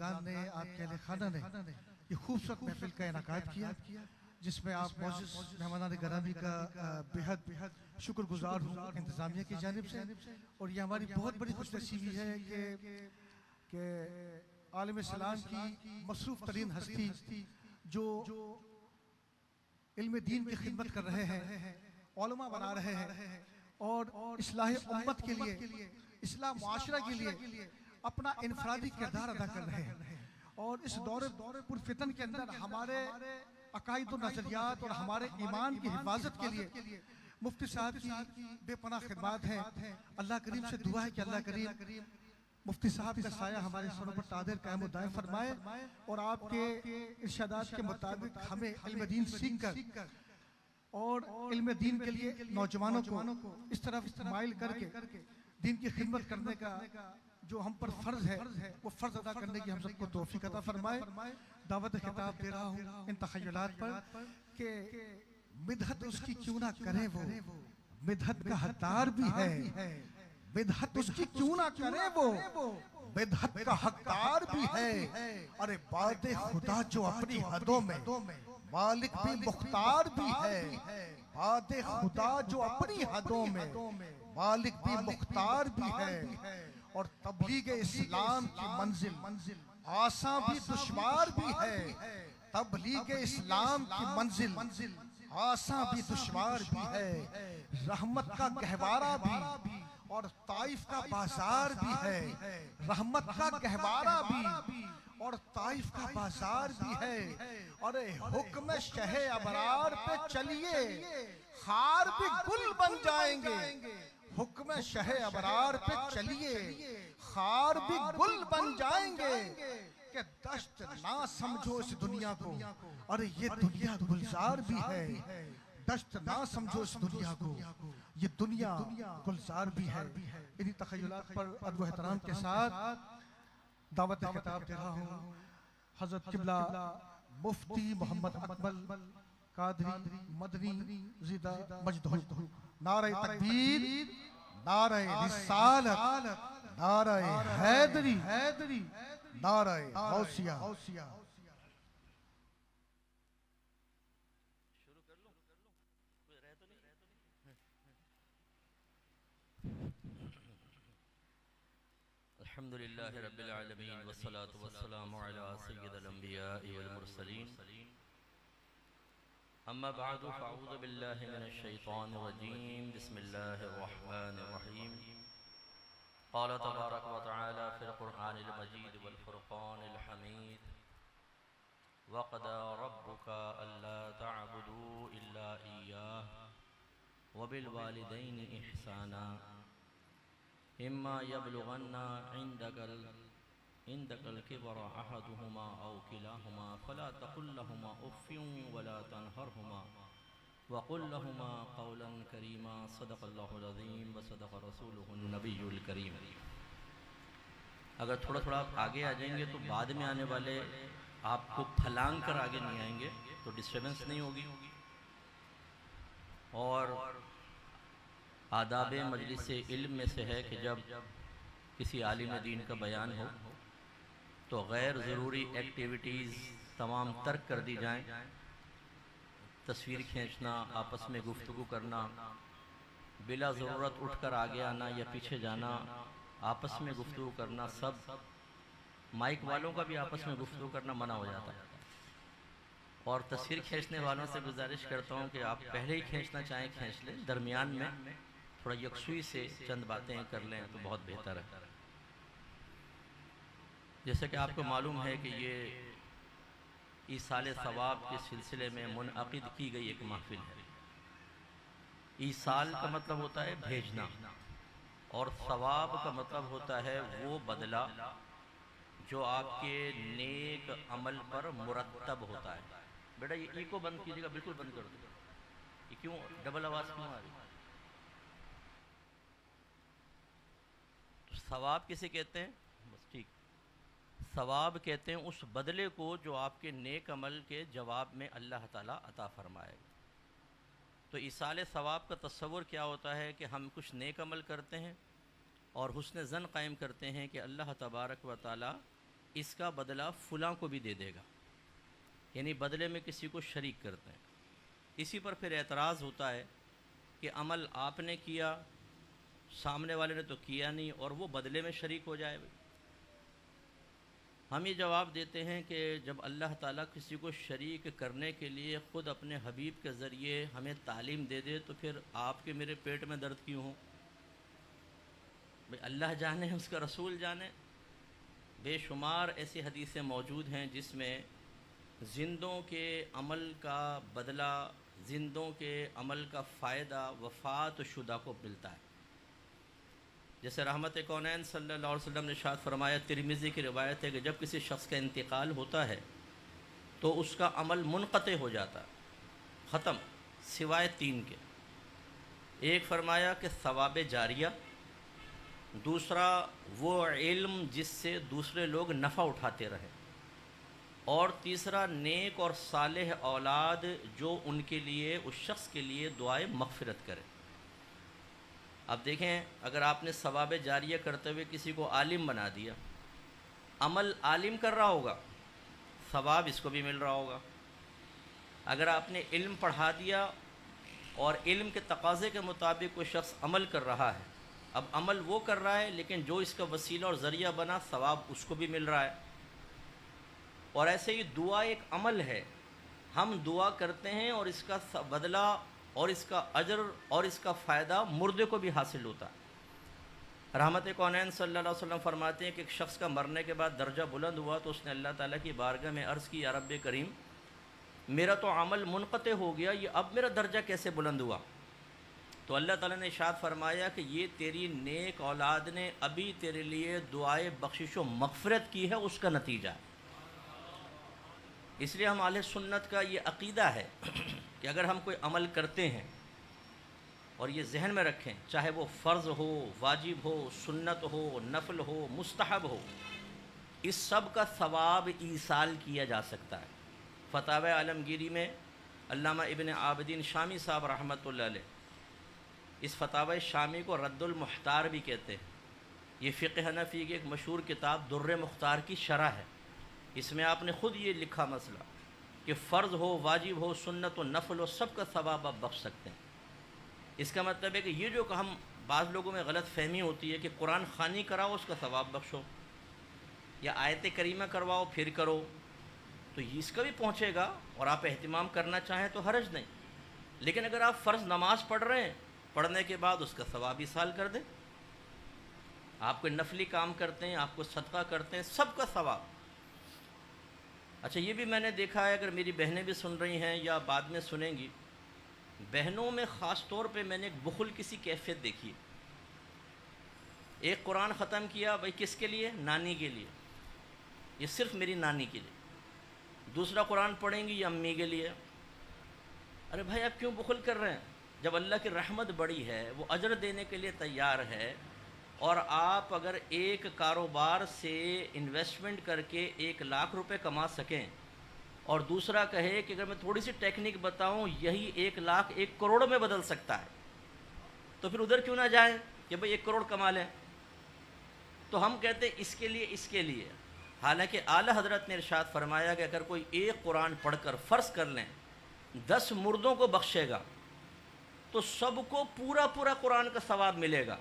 بزرگان نے، آپ کے اہل خانہ نے یہ خوبصورت محفل کا انعقاد کیا، جس میں آپ معزز مہمانان گرامی کا بہت شکر گزار ہوں انتظامیہ کی جانب سے، اور یہ ہماری بہت بڑی خوش نصیبی ہے کہ عالم اسلام کی مصروف ترین ہستی جو علم دین کی خدمت کر رہے ہیں، علماء بنا رہے ہیں، اور اصلاح امت کے لیے، اصلاح معاشرہ کے لیے اپنا انفرادی کردار ادا کر رہے ہیں، اور اس دور پرفتن کے اندر ہمارے عقائد و نظریات اور ہمارے ایمان کی حفاظت کے لیے مفتی صاحب کی بے پناہ خدمات ہیں۔ اللہ کریم سے دعا ہے کہ اللہ کریم مفتی صاحب کا سایہ ہمارے سروں پر تعدیر قائم و دائم فرمائے، اور آپ کے ارشادات کے مطابق ہمیں علم دین سیکھ کر اور علم دین کے لیے نوجوانوں کو اس طرف مائل کر کے دین کی خدمت کرنے کا جو ہم پر فرض ہے وہ فرض ادا کرنے کی ہم سب کو توفیق عطا فرمائے۔ دعوت خطاب دے رہا ہوں ان تخیلات پر کہ مدحت اس کی کیوں نہ کرے وہ مدحت کا حقدار بھی ہے، مدحت اس کی کیوں نہ کرے وہ مدحت کا حقدار بھی ہے، ارے باد خدا جو اپنی حدوں میں مالک بھی مختار بھی ہے، باد خدا جو اپنی حدوں میں مالک بھی مختار بھی ہے، اور تبلیغ اسلام کی منزل آسان بھی دشوار بھی ہے، تبلیغ اسلام کی منزل آسان بھی دشوار بھی ہے، رحمت کا گہوارہ بھی اور طائف کا بازار بھی ہے، رحمت کا گہوارہ بھی اور طائف کا بازار بھی ہے، اور حکم شہ ابرار پہ چلیے خار بھی گل بن جائیں گے، حکم شہ ابرار پہ چلیے خار بھی گل بن جائیں گے، کہ دشت نہ سمجھو اس دنیا کو، اور یہ دنیا گلزار بھی ہے، دشت نہ سمجھو اس دنیا کو، یہ دنیا گلزار بھی ہے۔ انہی تخیلات پر ادب و احترام کے ساتھ دعوت خطاب دے رہا ہوں حضرت قبلہ مفتی محمد اکمل قادری مدنی زیدہ مجدہ۔ نعرہ تکبیر، نعرہ رسالت، نعرہ حیدری، نعرہ غوثیہ۔ الحمدللہ رب العالمین والصلاة والسلام علی سید الانبیاء والمرسلین، اما بعد فاعوذ باللہ من الشیطان الرجیم، بسم اللہ الرحمن الرحیم۔ قال تبارک و تعالی فی القرآن المجید والفرقان الحمید، وَقَضَى رَبُّكَ أَلَّا تَعْبُدُوا إِلَّا إِيَّاهُ وَبِالْوَالِدَيْنِ إِحْسَانًا إِمَّا يَبْلُغَنَّ عِندَكَ الْكِبَرَ أَحَدُهُمَا أَوْ كِلَاهُمَا فَلَا تَقُل لَّهُمَا أُفٍّ وَلَا تَنْهَرْهُمَا وَقُل لَّهُمَا قَوْلًا كَرِيمًا۔ صدق اللہ العظیم وصدق رسولہ النبی الکریم۔ اگر تھوڑا تھوڑا آپ آگے آ جائیں گے تو بعد میں آنے والے آپ کو پھلانگ کر آگے نہیں آئیں گے تو ڈسٹربنس نہیں ہوگی، اور آداب مجلس علم میں سے ہے کہ جب کسی عالم دین کا بیان ہو تو غیر ضروری ایکٹیویٹیز تمام ترک کر دی جائیں، تصویر کھینچنا، آپس میں گفتگو کرنا، بلا ضرورت اٹھ کر آگے آنا یا پیچھے جانا، آپس میں گفتگو کرنا، سب مائک والوں کا بھی آپس میں گفتگو کرنا منع ہو جاتا ہے، اور تصویر کھینچنے والوں سے گزارش کرتا ہوں کہ آپ پہلے ہی کھینچنا چاہیں کھینچ لیں، درمیان میں تھوڑا یکسوئی سے چند باتیں کر لیں تو بہت بہتر ہے۔ جیسا کہ آپ کو معلوم ہے کہ یہ ایصال ثواب کے سلسلے میں منعقد کی گئی ایک محفل ہے۔ ایصال کا مطلب ہوتا ہے بھیجنا، اور ثواب کا مطلب ہوتا ہے وہ بدلہ جو آپ کے نیک عمل پر مرتب ہوتا ہے۔ بیٹا یہ ایکو بند کیجیے گا، بالکل بند کر دو، یہ کیوں ڈبل آواز کیوں آ رہی؟ ثواب کسے کہتے ہیں؟ بس ٹھیک، ثواب کہتے ہیں اس بدلے کو جو آپ کے نیک عمل کے جواب میں اللہ تعالیٰ عطا فرمائے گا۔ تو ایصال ثواب کا تصور کیا ہوتا ہے کہ ہم کچھ نیک عمل کرتے ہیں اور حسن ظن قائم کرتے ہیں کہ اللہ تبارک و تعالیٰ اس کا بدلہ فلاں کو بھی دے دے گا، یعنی بدلے میں کسی کو شریک کرتے ہیں۔ اسی پر پھر اعتراض ہوتا ہے کہ عمل آپ نے کیا، سامنے والے نے تو کیا نہیں، اور وہ بدلے میں شریک ہو جائے۔ ہم یہ جواب دیتے ہیں کہ جب اللہ تعالیٰ کسی کو شریک کرنے کے لیے خود اپنے حبیب کے ذریعے ہمیں تعلیم دے دے تو پھر آپ کے میرے پیٹ میں درد کیوں ہو؟ بھئی اللہ جانے، اس کا رسول جانے۔ بے شمار ایسی حدیثیں موجود ہیں جس میں زندوں کے عمل کا بدلہ، زندوں کے عمل کا فائدہ وفات شدہ کو ملتا ہے۔ جیسے رحمت کونین صلی اللہ علیہ وسلم نے ارشاد فرمایا، ترمذی کی روایت ہے کہ جب کسی شخص کا انتقال ہوتا ہے تو اس کا عمل منقطع ہو جاتا ہے، ختم، سوائے 3 کے۔ ایک فرمایا کہ ثواب جاریہ، دوسرا وہ علم جس سے دوسرے لوگ نفع اٹھاتے رہے، اور تیسرا نیک اور صالح اولاد جو ان کے لیے، اس شخص کے لیے دعائے مغفرت کرے۔ اب دیکھیں، اگر آپ نے ثواب جاریہ کرتے ہوئے کسی کو عالم بنا دیا، عمل عالم کر رہا ہوگا، ثواب اس کو بھی مل رہا ہوگا۔ اگر آپ نے علم پڑھا دیا اور علم کے تقاضے کے مطابق کوئی شخص عمل کر رہا ہے، اب عمل وہ کر رہا ہے لیکن جو اس کا وسیلہ اور ذریعہ بنا، ثواب اس کو بھی مل رہا ہے۔ اور ایسے ہی دعا ایک عمل ہے، ہم دعا کرتے ہیں اور اس کا بدلہ اور اس کا اجر اور اس کا فائدہ مردے کو بھی حاصل ہوتا ہے۔ رحمت کونین صلی اللہ علیہ وسلم فرماتے ہیں کہ ایک شخص کا مرنے کے بعد درجہ بلند ہوا تو اس نے اللہ تعالیٰ کی بارگاہ میں عرض کی، یا رب کریم، میرا تو عمل منقطع ہو گیا، یہ اب میرا درجہ کیسے بلند ہوا؟ تو اللہ تعالیٰ نے ارشاد فرمایا کہ یہ تیری نیک اولاد نے ابھی تیرے لیے دعائے بخشش و مغفرت کی ہے، اس کا نتیجہ ہے۔ اس لیے ہم اہل سنت کا یہ عقیدہ ہے کہ اگر ہم کوئی عمل کرتے ہیں، اور یہ ذہن میں رکھیں، چاہے وہ فرض ہو، واجب ہو، سنت ہو، نفل ہو، مستحب ہو، اس سب کا ثواب ایصال کیا جا سکتا ہے۔ فتاوی عالمگیری میں علامہ ابن عابدین شامی صاحب رحمۃ اللہ علیہ، اس فتاوی شامی کو رد المحتار بھی کہتے ہیں۔ یہ فقہ حنفی کی ایک مشہور کتاب در مختار کی شرح ہے۔ اس میں آپ نے خود یہ لکھا مسئلہ کہ فرض ہو، واجب ہو، سنت و نفل ہو، سب کا ثواب آپ بخش سکتے ہیں۔ اس کا مطلب ہے کہ یہ جو کہ ہم بعض لوگوں میں غلط فہمی ہوتی ہے کہ قرآن خوانی کراؤ اس کا ثواب بخشو، یا آیت کریمہ کرواؤ پھر کرو، تو اس کا بھی پہنچے گا اور آپ اہتمام کرنا چاہیں تو حرج نہیں۔ لیکن اگر آپ فرض نماز پڑھ رہے ہیں، پڑھنے کے بعد اس کا ثواب ایصال کر دیں۔ آپ کوئی نفلی کام کرتے ہیں، آپ کو صدقہ کرتے ہیں، سب کا ثواب۔ اچھا، یہ بھی میں نے دیکھا ہے، اگر میری بہنیں بھی سن رہی ہیں یا بعد میں سنیں گی، بہنوں میں خاص طور پہ میں نے ایک بخل کی سی کیفیت دیکھی ہے۔ ایک قرآن ختم کیا، بھائی کس کے لیے؟ نانی کے لیے، یہ صرف میری نانی کے لیے۔ دوسرا قرآن پڑھیں گی یہ امی کے لیے۔ ارے بھائی آپ کیوں بخل کر رہے ہیں؟ جب اللہ کی رحمت بڑی ہے، وہ اجر دینے کے لیے تیار ہے، اور آپ اگر ایک کاروبار سے انویسٹمنٹ کر کے 1 لاکھ روپے کما سکیں، اور دوسرا کہے کہ اگر میں تھوڑی سی ٹیکنیک بتاؤں یہی 1 لاکھ 1 کروڑ میں بدل سکتا ہے، تو پھر ادھر کیوں نہ جائیں کہ بھئی 1 کروڑ کما لیں؟ تو ہم کہتے ہیں اس کے لیے، حالانکہ اعلیٰ حضرت نے ارشاد فرمایا کہ اگر کوئی ایک قرآن پڑھ کر فرض کر لیں 10 مردوں کو بخشے گا تو سب کو پورا قرآن کا ثواب ملے گا۔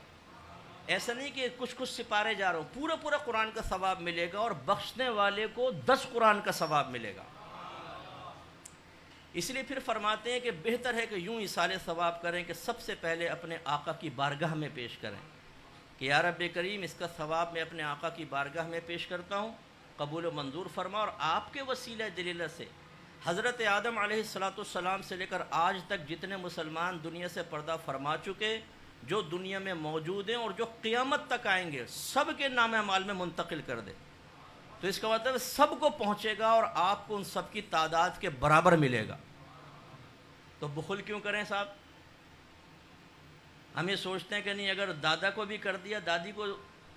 ایسا نہیں کہ کچھ سپارے جا رہا ہوں، پورا قرآن کا ثواب ملے گا، اور بخشنے والے کو 10 قرآن کا ثواب ملے گا۔ اس لیے پھر فرماتے ہیں کہ بہتر ہے کہ یوں ایصال ثواب کریں کہ سب سے پہلے اپنے آقا کی بارگاہ میں پیش کریں کہ یا رب کریم، اس کا ثواب میں اپنے آقا کی بارگاہ میں پیش کرتا ہوں، قبول و منظور فرما، اور آپ کے وسیلہ جلیلہ سے حضرت آدم علیہ السلام سے لے کر آج تک جتنے مسلمان دنیا سے پردہ فرما چکے، جو دنیا میں موجود ہیں اور جو قیامت تک آئیں گے، سب کے نام اعمال میں منتقل کر دے۔ تو اس کا مطلب سب کو پہنچے گا اور آپ کو ان سب کی تعداد کے برابر ملے گا۔ تو بخل کیوں کریں صاحب؟ ہم یہ سوچتے ہیں کہ نہیں، اگر دادا کو بھی کر دیا، دادی کو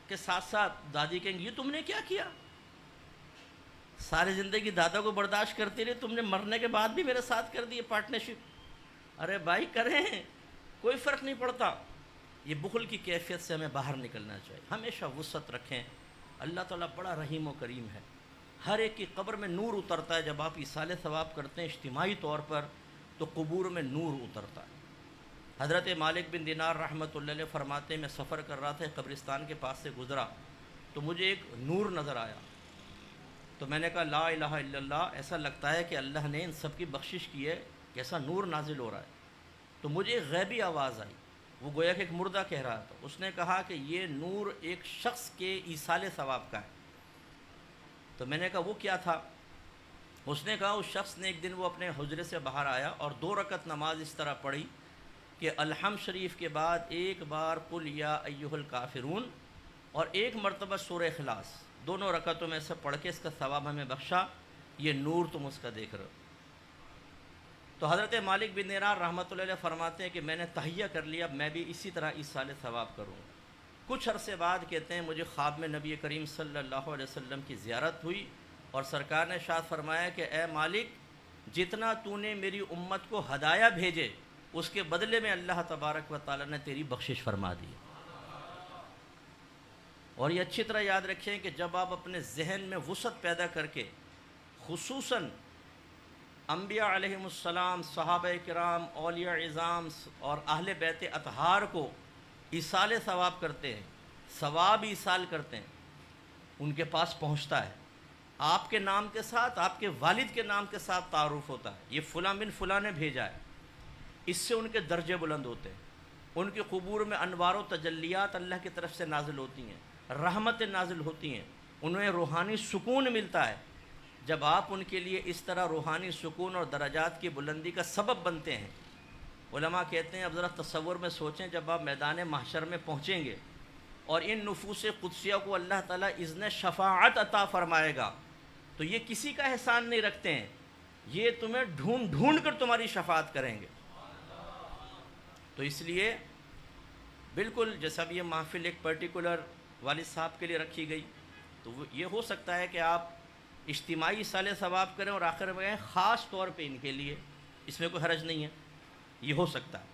کے ساتھ ساتھ دادی کہیں گی یہ تم نے کیا کیا؟ ساری زندگی دادا کو برداشت کرتی رہی، تم نے مرنے کے بعد بھی میرے ساتھ کر دی پارٹنرشپ۔ ارے بھائی کریں، کوئی فرق نہیں پڑتا۔ یہ بخل کی کیفیت سے ہمیں باہر نکلنا چاہیے۔ ہمیشہ وسعت رکھیں، اللہ تعالیٰ بڑا رحیم و کریم ہے. ہر ایک کی قبر میں نور اترتا ہے. جب آپ ایصال ثواب کرتے ہیں اجتماعی طور پر تو قبور میں نور اترتا ہے. حضرت مالک بن دینار رحمۃ اللہ علیہ فرماتے ہیں میں سفر کر رہا تھا, قبرستان کے پاس سے گزرا تو مجھے ایک نور نظر آیا. تو میں نے کہا لا الہ الا اللہ, ایسا لگتا ہے کہ اللہ نے ان سب کی بخشش کی ہے, کیسا نور نازل ہو رہا ہے. تو مجھے ایک غیبی آواز آئی, وہ گویا کہ ایک مردہ کہہ رہا تھا. اس نے کہا کہ یہ نور ایک شخص کے ایصال ثواب کا ہے. تو میں نے کہا وہ کیا تھا؟ اس نے کہا اس شخص نے ایک دن وہ اپنے حجرے سے باہر آیا اور 2 رکعت نماز اس طرح پڑھی کہ الحمد شریف کے بعد ایک بار قل یا ایھا الکافرون اور ایک مرتبہ سورہ اخلاص, دونوں رکعتوں میں سے پڑھ کے اس کا ثواب ہمیں بخشا, یہ نور تم اس کا دیکھ رہے ہو. تو حضرت مالک بن دینار رحمۃ اللہ علیہ فرماتے ہیں کہ میں نے تہیہ کر لیا, اب میں بھی اسی طرح ایصال ثواب کروں. کچھ عرصے بعد کہتے ہیں مجھے خواب میں نبی کریم صلی اللہ علیہ وسلم کی زیارت ہوئی اور سرکار نے ارشاد فرمایا کہ اے مالک, جتنا تو نے میری امت کو ہدایہ بھیجے اس کے بدلے میں اللہ تبارک و تعالی نے تیری بخشش فرما دی. اور یہ اچھی طرح یاد رکھیں کہ جب آپ اپنے ذہن میں وسعت پیدا کر کے خصوصاً انبیاء علیہم السلام, صحابہ کرام, اولیاء عظام اور اہل بیت اطہار کو ایصال ثواب کرتے ہیں, ثواب ایصال کرتے ہیں, ان کے پاس پہنچتا ہے. آپ کے نام کے ساتھ, آپ کے والد کے نام کے ساتھ تعارف ہوتا ہے, یہ فلاں بن فلاں نے بھیجا ہے. اس سے ان کے درجے بلند ہوتے ہیں. ان کی قبور میں انوار و تجلیات اللہ کی طرف سے نازل ہوتی ہیں, رحمتیں نازل ہوتی ہیں, انہیں روحانی سکون ملتا ہے. جب آپ ان کے لیے اس طرح روحانی سکون اور درجات کی بلندی کا سبب بنتے ہیں. علماء کہتے ہیں اب ذرا تصور میں سوچیں, جب آپ میدان محشر میں پہنچیں گے اور ان نفوس قدسیہ کو اللہ تعالیٰ اذن شفاعت عطا فرمائے گا تو یہ کسی کا احسان نہیں رکھتے ہیں, یہ تمہیں ڈھونڈ ڈھونڈ کر تمہاری شفاعت کریں گے. تو اس لیے بالکل جیسا بھی یہ محفل ایک پرٹیکولر والد صاحب کے لیے رکھی گئی تو یہ ہو سکتا ہے کہ آپ اجتماعی ایصال ثواب کریں اور آخر میں خاص طور پہ ان کے لیے, اس میں کوئی حرج نہیں ہے, یہ ہو سکتا ہے.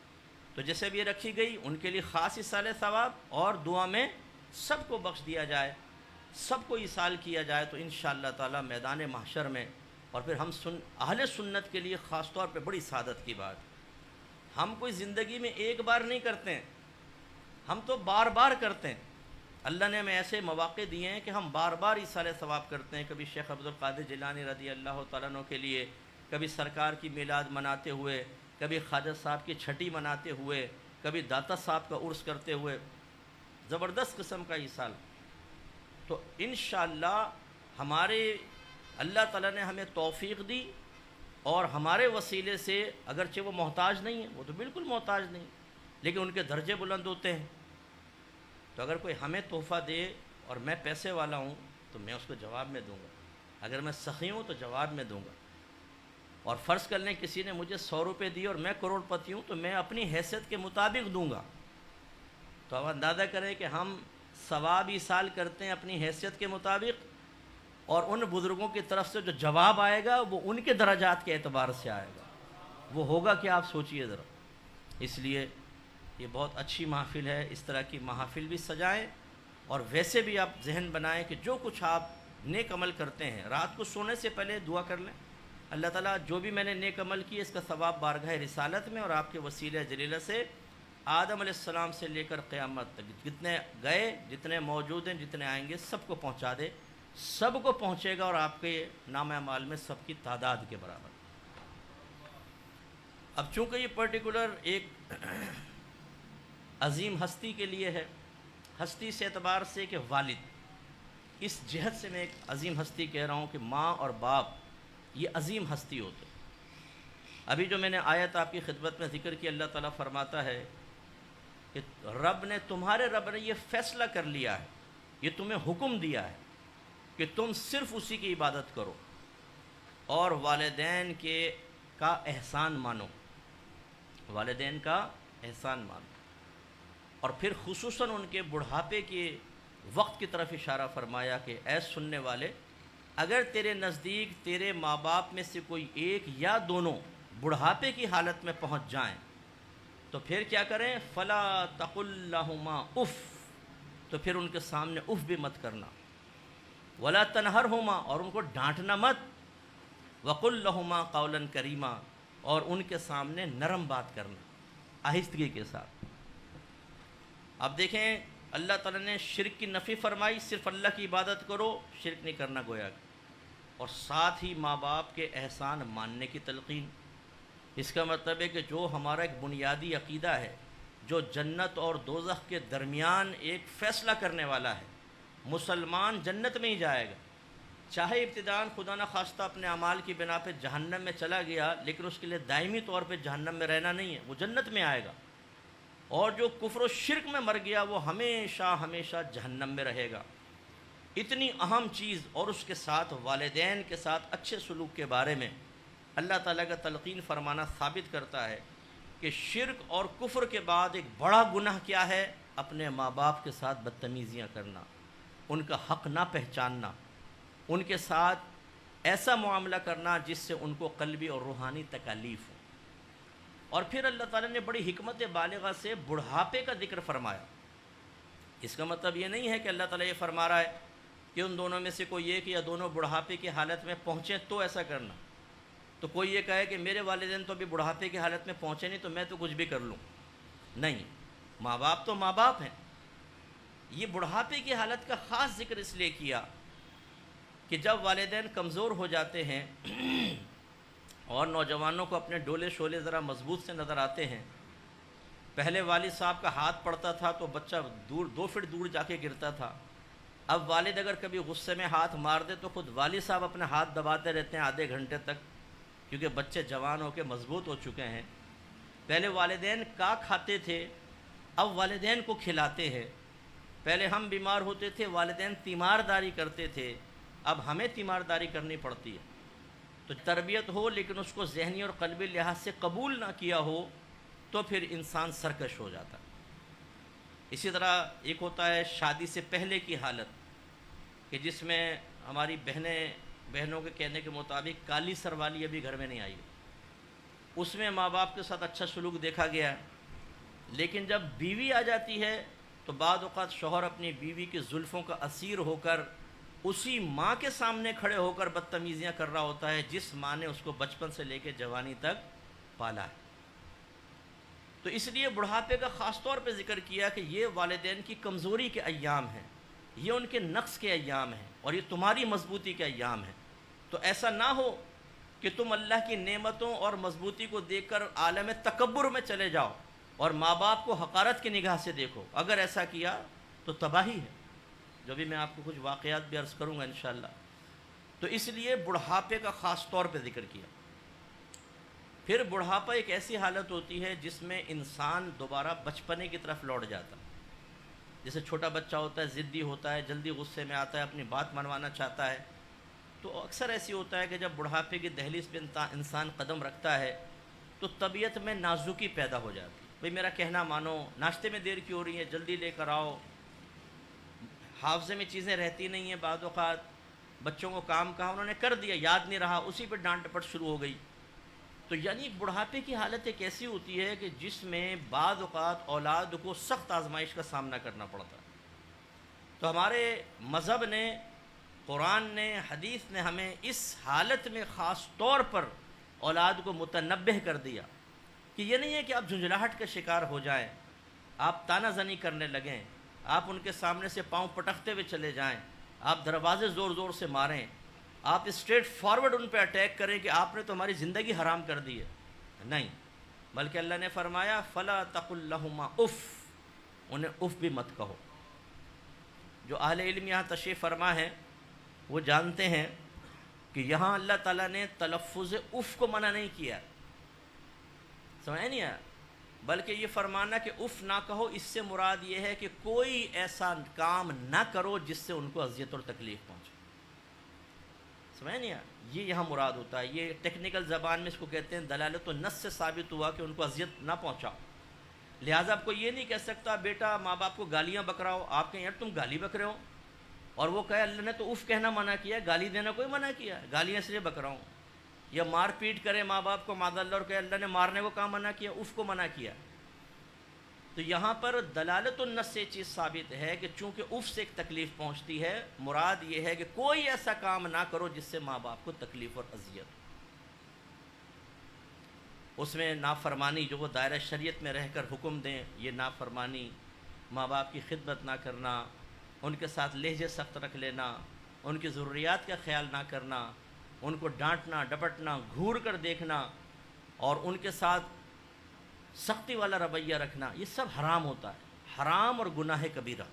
تو جیسے بھی یہ رکھی گئی ان کے لیے خاص ایصال ثواب اور دعا میں سب کو بخش دیا جائے, سب کو ایصال کیا جائے تو انشاءاللہ تعالی میدان محشر میں. اور پھر ہم اہل سنت کے لیے خاص طور پہ بڑی سعادت کی بات, ہم کوئی زندگی میں ایک بار نہیں کرتے ہیں, ہم تو بار بار کرتے ہیں. اللہ نے ہمیں ایسے مواقع دیے ہیں کہ ہم بار بار ایصال ثواب کرتے ہیں. کبھی شیخ عبد القادر جیلانی رضی اللہ تعالیٰ عنہ کے لیے, کبھی سرکار کی میلاد مناتے ہوئے, کبھی خواجہ صاحب کی چھٹی مناتے ہوئے, کبھی داتا صاحب کا عرس کرتے ہوئے, زبردست قسم کا ایصال. تو انشاءاللہ ہمارے اللہ تعالیٰ نے ہمیں توفیق دی اور ہمارے وسیلے سے, اگرچہ وہ محتاج نہیں ہیں, وہ تو بالکل محتاج نہیں, لیکن ان کے درجے بلند ہوتے ہیں. تو اگر کوئی ہمیں تحفہ دے اور میں پیسے والا ہوں تو میں اس کو جواب میں دوں گا, اگر میں سخی ہوں تو جواب میں دوں گا. اور فرض کر لیں کسی نے مجھے 100 روپے دیے اور میں کروڑ پتی ہوں تو میں اپنی حیثیت کے مطابق دوں گا. تو اب اندازہ کریں کہ ہم ثواب ایصال کرتے ہیں اپنی حیثیت کے مطابق, اور ان بزرگوں کی طرف سے جو جواب آئے گا وہ ان کے درجات کے اعتبار سے آئے گا. وہ ہوگا کہ آپ سوچئے ذرا. اس لیے یہ بہت اچھی محفل ہے, اس طرح کی محافل بھی سجائیں اور ویسے بھی آپ ذہن بنائیں کہ جو کچھ آپ نیک عمل کرتے ہیں رات کو سونے سے پہلے دعا کر لیں, اللہ تعالیٰ جو بھی میں نے نیک عمل کی اس کا ثواب بارگاہ رسالت میں اور آپ کے وسیلہ جلیلہ سے آدم علیہ السلام سے لے کر قیامت تک جتنے گئے, جتنے موجود ہیں, جتنے آئیں گے, سب کو پہنچا دے. سب کو پہنچے گا اور آپ کے نام اعمال میں سب کی تعداد کے برابر. اب چونکہ یہ پرٹیکولر ایک عظیم ہستی کے لیے ہے, ہستی سے اعتبار سے کہ والد, اس جہت سے میں ایک عظیم ہستی کہہ رہا ہوں کہ ماں اور باپ یہ عظیم ہستی ہوتے. ابھی جو میں نے آیت آپ کی خدمت میں ذکر کی, اللہ تعالیٰ فرماتا ہے کہ تمہارے رب نے یہ فیصلہ کر لیا ہے, یہ تمہیں حکم دیا ہے کہ تم صرف اسی کی عبادت کرو اور والدین کا احسان مانو, والدین کا احسان مانو. اور پھر خصوصاً ان کے بڑھاپے کے وقت کی طرف اشارہ فرمایا کہ اے سننے والے, اگر تیرے نزدیک تیرے ماں باپ میں سے کوئی ایک یا دونوں بڑھاپے کی حالت میں پہنچ جائیں تو پھر کیا کریں, فلا تقل لہما اف, تو پھر ان کے سامنے اف بھی مت کرنا. ولا تنہرہما، اور ان کو ڈانٹنا مت، وقل لہما قولا کریما، اور ان کے سامنے نرم بات کرنا، آہستگی کے ساتھ۔ اب دیکھیں اللہ تعالیٰ نے شرک کی نفی فرمائی، صرف اللہ کی عبادت کرو، شرک نہیں کرنا گویا کہ، اور ساتھ ہی ماں باپ کے احسان ماننے کی تلقین۔ اس کا مطلب ہے کہ جو ہمارا ایک بنیادی عقیدہ ہے، جو جنت اور دوزخ کے درمیان ایک فیصلہ کرنے والا ہے، مسلمان جنت میں ہی جائے گا، چاہے ابتداءً خدا نہ خواستہ اپنے اعمال کی بنا پہ جہنم میں چلا گیا، لیکن اس کے لیے دائمی طور پہ جہنم میں رہنا نہیں ہے، وہ جنت میں آئے گا۔ اور جو کفر و شرک میں مر گیا وہ ہمیشہ ہمیشہ جہنم میں رہے گا۔ اتنی اہم چیز، اور اس کے ساتھ والدین کے ساتھ اچھے سلوک کے بارے میں اللہ تعالیٰ کا تلقین فرمانا ثابت کرتا ہے کہ شرک اور کفر کے بعد ایک بڑا گناہ کیا ہے؟ اپنے ماں باپ کے ساتھ بدتمیزیاں کرنا، ان کا حق نہ پہچاننا، ان کے ساتھ ایسا معاملہ کرنا جس سے ان کو قلبی اور روحانی تکالیف ہو۔ اور پھر اللہ تعالیٰ نے بڑی حکمت بالغہ سے بڑھاپے کا ذکر فرمایا۔ اس کا مطلب یہ نہیں ہے کہ اللہ تعالیٰ یہ فرما رہا ہے کہ ان دونوں میں سے کوئی ایک یا دونوں بڑھاپے کی حالت میں پہنچیں تو ایسا کرنا۔ تو کوئی یہ کہے کہ میرے والدین تو ابھی بڑھاپے کی حالت میں پہنچے نہیں تو میں تو کچھ بھی کر لوں، نہیں، ماں باپ تو ماں باپ ہیں۔ یہ بڑھاپے کی حالت کا خاص ذکر اس لیے کیا کہ جب والدین کمزور ہو جاتے ہیں اور نوجوانوں کو اپنے ڈولے شولے ذرا مضبوط سے نظر آتے ہیں، پہلے والد صاحب کا ہاتھ پڑتا تھا تو بچہ دور 2 فٹ دور جا کے گرتا تھا، اب والد اگر کبھی غصے میں ہاتھ مار دے تو خود والد صاحب اپنے ہاتھ دباتے رہتے ہیں آدھے گھنٹے تک، کیونکہ بچے جوان ہو کے مضبوط ہو چکے ہیں۔ پہلے والدین کا کھاتے تھے، اب والدین کو کھلاتے ہیں۔ پہلے ہم بیمار ہوتے تھے، والدین تیمارداری کرتے تھے، اب ہمیں تیمارداری کرنی پڑتی ہے۔ تو تربیت ہو لیکن اس کو ذہنی اور قلبی لحاظ سے قبول نہ کیا ہو تو پھر انسان سرکش ہو جاتا ہے۔ اسی طرح ایک ہوتا ہے شادی سے پہلے کی حالت کہ جس میں ہماری بہنوں کے کہنے کے مطابق کالی سر والی ابھی گھر میں نہیں آئی، اس میں ماں باپ کے ساتھ اچھا سلوک دیکھا گیا ہے، لیکن جب بیوی آ جاتی ہے تو بعض اوقات شوہر اپنی بیوی کی زلفوں کا اسیر ہو کر اسی ماں کے سامنے کھڑے ہو کر بدتمیزیاں کر رہا ہوتا ہے جس ماں نے اس کو بچپن سے لے کے جوانی تک پالا ہے۔ تو اس لیے بڑھاپے کا خاص طور پہ ذکر کیا کہ یہ والدین کی کمزوری کے ایام ہیں، یہ ان کے نقص کے ایام ہیں، اور یہ تمہاری مضبوطی کے ایام ہیں۔ تو ایسا نہ ہو کہ تم اللہ کی نعمتوں اور مضبوطی کو دیکھ کر عالم تکبر میں چلے جاؤ اور ماں باپ کو حقارت کی نگاہ سے دیکھو، اگر ایسا کیا تو تباہی ہے، جو بھی میں آپ کو کچھ واقعات بھی عرض کروں گا انشاءاللہ۔ تو اس لیے بڑھاپے کا خاص طور پہ ذکر کیا۔ پھر بڑھاپا ایک ایسی حالت ہوتی ہے جس میں انسان دوبارہ بچپنے کی طرف لوٹ جاتا ہے۔ جیسے چھوٹا بچہ ہوتا ہے، ضدی ہوتا ہے، جلدی غصے میں آتا ہے، اپنی بات منوانا چاہتا ہے، تو اکثر ایسی ہوتا ہے کہ جب بڑھاپے کی دہلیز پہ انسان قدم رکھتا ہے تو طبیعت میں نازکی پیدا ہو جاتی ہے، بھئی میرا کہنا مانو، ناشتے میں دیر کی ہو رہی ہے، جلدی لے کر آؤ، حافظے میں چیزیں رہتی نہیں ہیں، بعض اوقات بچوں کو کام کہا انہوں نے کر دیا، یاد نہیں رہا، اسی پہ ڈانٹ ڈپٹ شروع ہو گئی۔ تو یعنی بڑھاپے کی حالت ایک ایسی ہوتی ہے کہ جس میں بعض اوقات اولاد کو سخت آزمائش کا سامنا کرنا پڑتا ہے۔ تو ہمارے مذہب نے، قرآن نے، حدیث نے ہمیں اس حالت میں خاص طور پر اولاد کو متنبہ کر دیا کہ یہ نہیں ہے کہ آپ جھنجھلاہٹ کا شکار ہو جائیں، آپ تانہ زنی کرنے لگیں، آپ ان کے سامنے سے پاؤں پٹکتے ہوئے چلے جائیں، آپ دروازے زور زور سے ماریں، آپ اسٹریٹ فارورڈ ان پہ اٹیک کریں کہ آپ نے تو ہماری زندگی حرام کر دی ہے، نہیں، بلکہ اللہ نے فرمایا فلا تقل لہما اف، انہیں اف بھی مت کہو۔ جو اہل علم یہاں تشریف فرما ہے وہ جانتے ہیں کہ یہاں اللہ تعالیٰ نے تلفظ اف کو منع نہیں کیا، سمجھ نہیں آیا، بلکہ یہ فرمانا کہ اف نہ کہو، اس سے مراد یہ ہے کہ کوئی ایسا کام نہ کرو جس سے ان کو اذیت اور تکلیف پہنچے، سمجھ نہیں آیا، یہ یہاں مراد ہوتا ہے۔ یہ ٹیکنیکل زبان میں اس کو کہتے ہیں دلالت النص سے ثابت ہوا کہ ان کو اذیت نہ پہنچاؤ، لہٰذا آپ کو یہ نہیں کہہ سکتا بیٹا ماں باپ کو گالیاں بک رہا ہو، آپ کہیں یار تم گالی بک رہے ہو، اور وہ کہے اللہ نے تو اف کہنا منع کیا، گالی دینا کوئی منع کیا، گالیاں اس لیے بک رہا ہوں، یا مار پیٹ کرے ماں باپ کو معاذ اللہ اور کہے اللہ نے مارنے کو کہاں منع کیا، اف کو منع کیا۔ تو یہاں پر دلالت النص سے چیز ثابت ہے کہ چونکہ اف سے ایک تکلیف پہنچتی ہے، مراد یہ ہے کہ کوئی ایسا کام نہ کرو جس سے ماں باپ کو تکلیف اور اذیت ہو۔ اس میں نافرمانی جو وہ دائرہ شریعت میں رہ کر حکم دیں، یہ نافرمانی، ماں باپ کی خدمت نہ کرنا، ان کے ساتھ لہجے سخت رکھ لینا، ان کی ضروریات کا خیال نہ کرنا، ان کو ڈانٹنا ڈپٹنا، گھور کر دیکھنا اور ان کے ساتھ سختی والا رویہ رکھنا، یہ سب حرام ہوتا ہے، حرام اور گناہ کبیرہ۔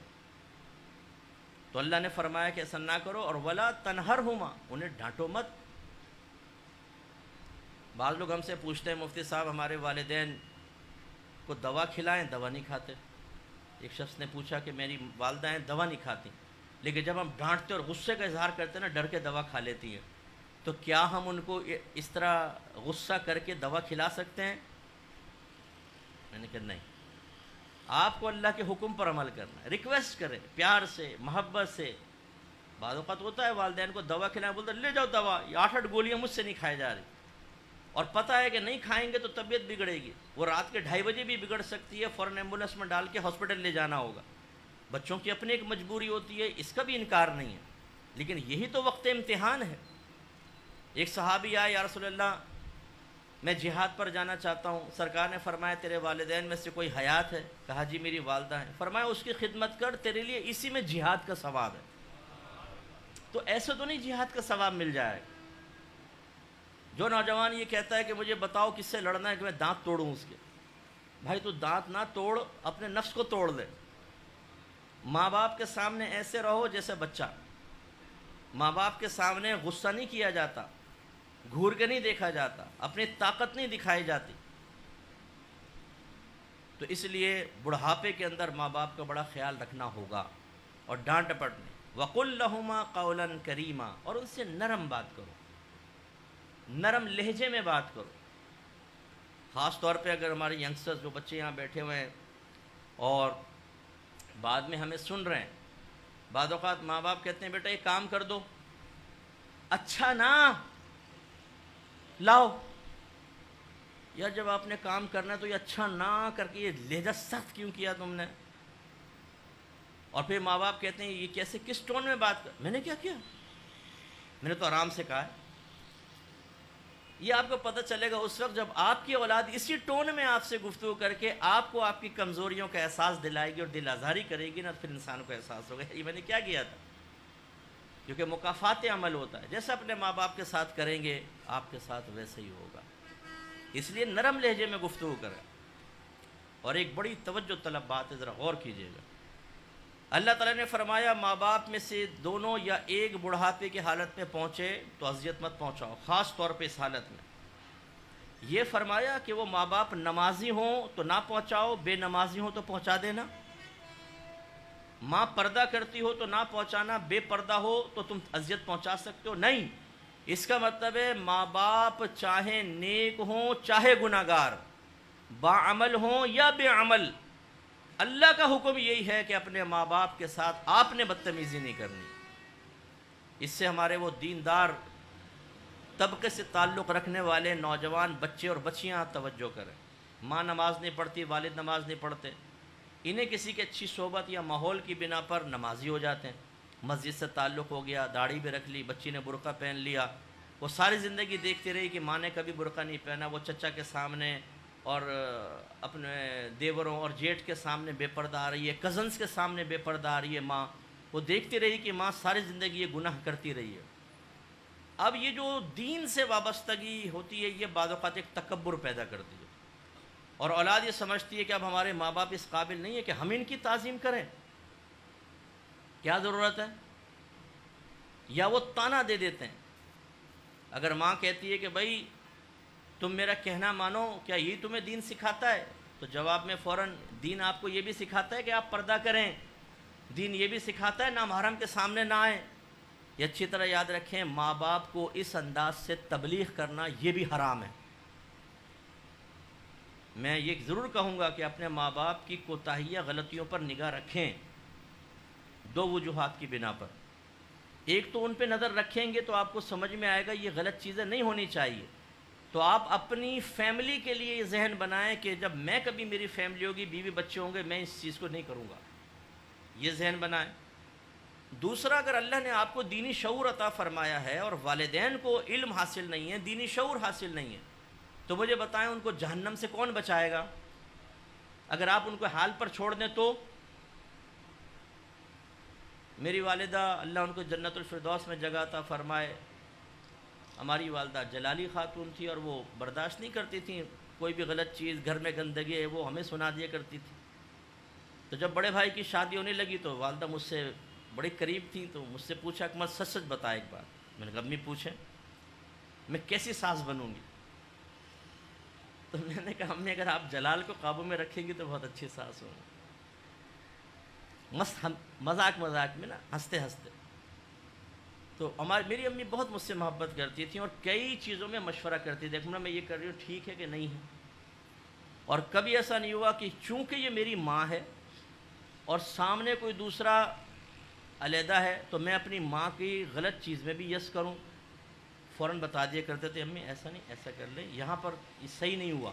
تو اللہ نے فرمایا کہ ایسا نہ کرو، اور ولا تنہرہما، انہیں ڈانٹو مت۔ بعض لوگ ہم سے پوچھتے ہیں مفتی صاحب ہمارے والدین کو دوا کھلائیں، دوا نہیں کھاتے۔ ایک شخص نے پوچھا کہ میری والدہ دوا نہیں کھاتی، لیکن جب ہم ڈانٹتے اور غصے کا اظہار کرتے ہیں نا، ڈر کے دوا کھا لیتی ہیں، تو کیا ہم ان کو اس طرح غصہ کر کے دوا کھلا سکتے ہیں؟ میں نے کہا نہیں، آپ کو اللہ کے حکم پر عمل کرنا ہے، ریکویسٹ کریں پیار سے، محبت سے۔ بعض اوقات ہوتا ہے والدین کو دوا کھلائیں، بولتے لے جاؤ دوا، یہ 8 گولیاں مجھ سے نہیں کھائی جا رہی، اور پتہ ہے کہ نہیں کھائیں گے تو طبیعت بگڑے گی، وہ رات کے 2:30 بجے بھی بگڑ سکتی ہے، فوراً ایمبولینس میں ڈال کے ہاسپٹل لے جانا ہوگا۔ بچوں کی اپنی ایک مجبوری ہوتی ہے، اس کا بھی انکار نہیں ہے، لیکن یہی تو وقت امتحان ہے۔ ایک صحابی آئے، یا رسول اللہ میں جہاد پر جانا چاہتا ہوں، سرکار نے فرمایا تیرے والدین میں سے کوئی حیات ہے؟ کہا جی میری والدہ ہیں۔ فرمایا اس کی خدمت کر، تیرے لیے اسی میں جہاد کا ثواب ہے۔ تو ایسے تو نہیں جہاد کا ثواب مل جائے گا۔ جو نوجوان یہ کہتا ہے کہ مجھے بتاؤ کس سے لڑنا ہے کہ میں دانت توڑوں اس کے، بھائی تو دانت نہ توڑ، اپنے نفس کو توڑ دے۔ ماں باپ کے سامنے ایسے رہو جیسے بچہ، ماں باپ کے سامنے غصہ نہیں کیا جاتا، گھور کے نہیں دیکھا جاتا، اپنی طاقت نہیں دکھائی جاتی۔ تو اس لیے بڑھاپے کے اندر ماں باپ کا بڑا خیال رکھنا ہوگا، اور ڈانٹ ڈپٹ نہیں۔ وَقُلْ لَهُمَا قَوْلًا كَرِيمًا، اور ان سے نرم بات کرو، نرم لہجے میں بات کرو۔ خاص طور پہ اگر ہمارے ینگسٹرز جو بچے یہاں بیٹھے ہوئے ہیں اور بعد میں ہمیں سن رہے ہیں، بعض اوقات ماں باپ کہتے ہیں بیٹا یہ کام کر دو، اچھا نا لاؤ، یار جب آپ نے کام کرنا ہے تو یہ اچھا نہ کر کے یہ لہجہ سخت کیوں کیا تم نے؟ اور پھر ماں باپ کہتے ہیں یہ کیسے، کس ٹون میں بات کر، میں نے کیا کیا، میں نے تو آرام سے کہا ہے۔ یہ آپ کو پتہ چلے گا اس وقت جب آپ کی اولاد اسی ٹون میں آپ سے گفتگو کر کے آپ کو آپ کی کمزوریوں کا احساس دلائے گی اور دل آزاری کرے گی نا، پھر انسان کو احساس ہوگا یہ میں نے کیا کیا تھا۔ کیونکہ مکافات عمل ہوتا ہے، جیسا اپنے ماں باپ کے ساتھ کریں گے آپ کے ساتھ ویسے ہی ہوگا۔ اس لیے نرم لہجے میں گفتگو کریں۔ اور ایک بڑی توجہ طلب بات ہے، ذرا غور کیجیے گا۔ اللہ تعالیٰ نے فرمایا ماں باپ میں سے دونوں یا ایک بڑھاپے کی حالت میں پہنچے تو اذیت مت پہنچاؤ، خاص طور پہ اس حالت میں۔ یہ فرمایا کہ وہ ماں باپ نمازی ہوں تو نہ پہنچاؤ، بے نمازی ہوں تو پہنچا دینا۔ ماں پردہ کرتی ہو تو نہ پہنچانا، بے پردہ ہو تو تم اذیت پہنچا سکتے ہو، نہیں۔ اس کا مطلب ہے ماں باپ چاہے نیک ہوں چاہے گناہگار، باعمل ہوں یا بے عمل، اللہ کا حکم یہی ہے کہ اپنے ماں باپ کے ساتھ آپ نے بدتمیزی نہیں کرنی۔ اس سے ہمارے وہ دیندار طبقے سے تعلق رکھنے والے نوجوان بچے اور بچیاں توجہ کریں۔ ماں نماز نہیں پڑھتی، والد نماز نہیں پڑھتے، انہیں کسی کی اچھی صحبت یا ماحول کی بنا پر نمازی ہو جاتے ہیں۔ مسجد سے تعلق ہو گیا، داڑھی بھی رکھ لی، بچی نے برقع پہن لیا، وہ ساری زندگی دیکھتی رہی کہ ماں نے کبھی برقع نہیں پہنا، وہ چچا کے سامنے اور اپنے دیوروں اور جیٹھ کے سامنے بے پردہ آ رہی ہے، کزنس کے سامنے بے پردہ آ رہی ہے ماں، وہ دیکھتی رہی کہ ماں ساری زندگی یہ گناہ کرتی رہی ہے۔ اب یہ جو دین سے وابستگی ہوتی ہے یہ بعض اوقات ایک تکبر پیدا کرتی ہے، اور اولاد یہ سمجھتی ہے کہ اب ہمارے ماں باپ اس قابل نہیں ہے کہ ہم ان کی تعظیم کریں، کیا ضرورت ہے؟ یا وہ طعنہ دے دیتے ہیں۔ اگر ماں کہتی ہے کہ بھائی تم میرا کہنا مانو، کیا یہی تمہیں دین سکھاتا ہے؟ تو جواب میں فوراً دین آپ کو یہ بھی سکھاتا ہے کہ آپ پردہ کریں، دین یہ بھی سکھاتا ہے نامحرم کے سامنے نہ آئیں۔ یہ اچھی طرح یاد رکھیں، ماں باپ کو اس انداز سے تبلیغ کرنا یہ بھی حرام ہے۔ میں یہ ضرور کہوں گا کہ اپنے ماں باپ کی کوتاہیاں غلطیوں پر نگاہ رکھیں، دو وجوہات کی بنا پر۔ ایک تو ان پہ نظر رکھیں گے تو آپ کو سمجھ میں آئے گا یہ غلط چیزیں نہیں ہونی چاہیے، تو آپ اپنی فیملی کے لیے یہ ذہن بنائیں کہ جب میں کبھی میری فیملی ہوگی، بیوی بچے ہوں گے، میں اس چیز کو نہیں کروں گا، یہ ذہن بنائیں۔ دوسرا، اگر اللہ نے آپ کو دینی شعور عطا فرمایا ہے اور والدین کو علم حاصل نہیں ہے، دینی شعور حاصل نہیں ہے، تو مجھے بتائیں ان کو جہنم سے کون بچائے گا؟ اگر آپ ان کو حال پر چھوڑ دیں تو؟ میری والدہ اللہ ان کو جنت الفردوس میں جگہ عطا فرمائے، ہماری والدہ جلالی خاتون تھی اور وہ برداشت نہیں کرتی تھیں کوئی بھی غلط چیز، گھر میں گندگی ہے وہ ہمیں سنا دیا کرتی تھی۔ تو جب بڑے بھائی کی شادی ہونے لگی تو والدہ مجھ سے بڑی قریب تھی، تو مجھ سے پوچھا کہ سچ سچ بتا ایک بات۔ میں نے کہا امی پوچھیں، میں کیسی ساس بنوں گی؟ تو میں نے کہا امی اگر آپ جلال کو قابو میں رکھیں گی تو بہت اچھی ساس ہوگی۔ مذاق میں نا ہنستے ہنستے۔ تو میری امی بہت مجھ سے محبت کرتی تھیں اور کئی چیزوں میں مشورہ کرتی تھی، دیکھنا میں یہ کر رہی ہوں ٹھیک ہے کہ نہیں ہے، اور کبھی ایسا نہیں ہوا کہ چونکہ یہ میری ماں ہے اور سامنے کوئی دوسرا علیحدہ ہے تو میں اپنی ماں کی غلط چیز میں بھی یس کروں، فوراً بتا دیا کرتے تھے امی ایسا نہیں، ایسا کر لیں، یہاں پر یہ صحیح نہیں ہوا،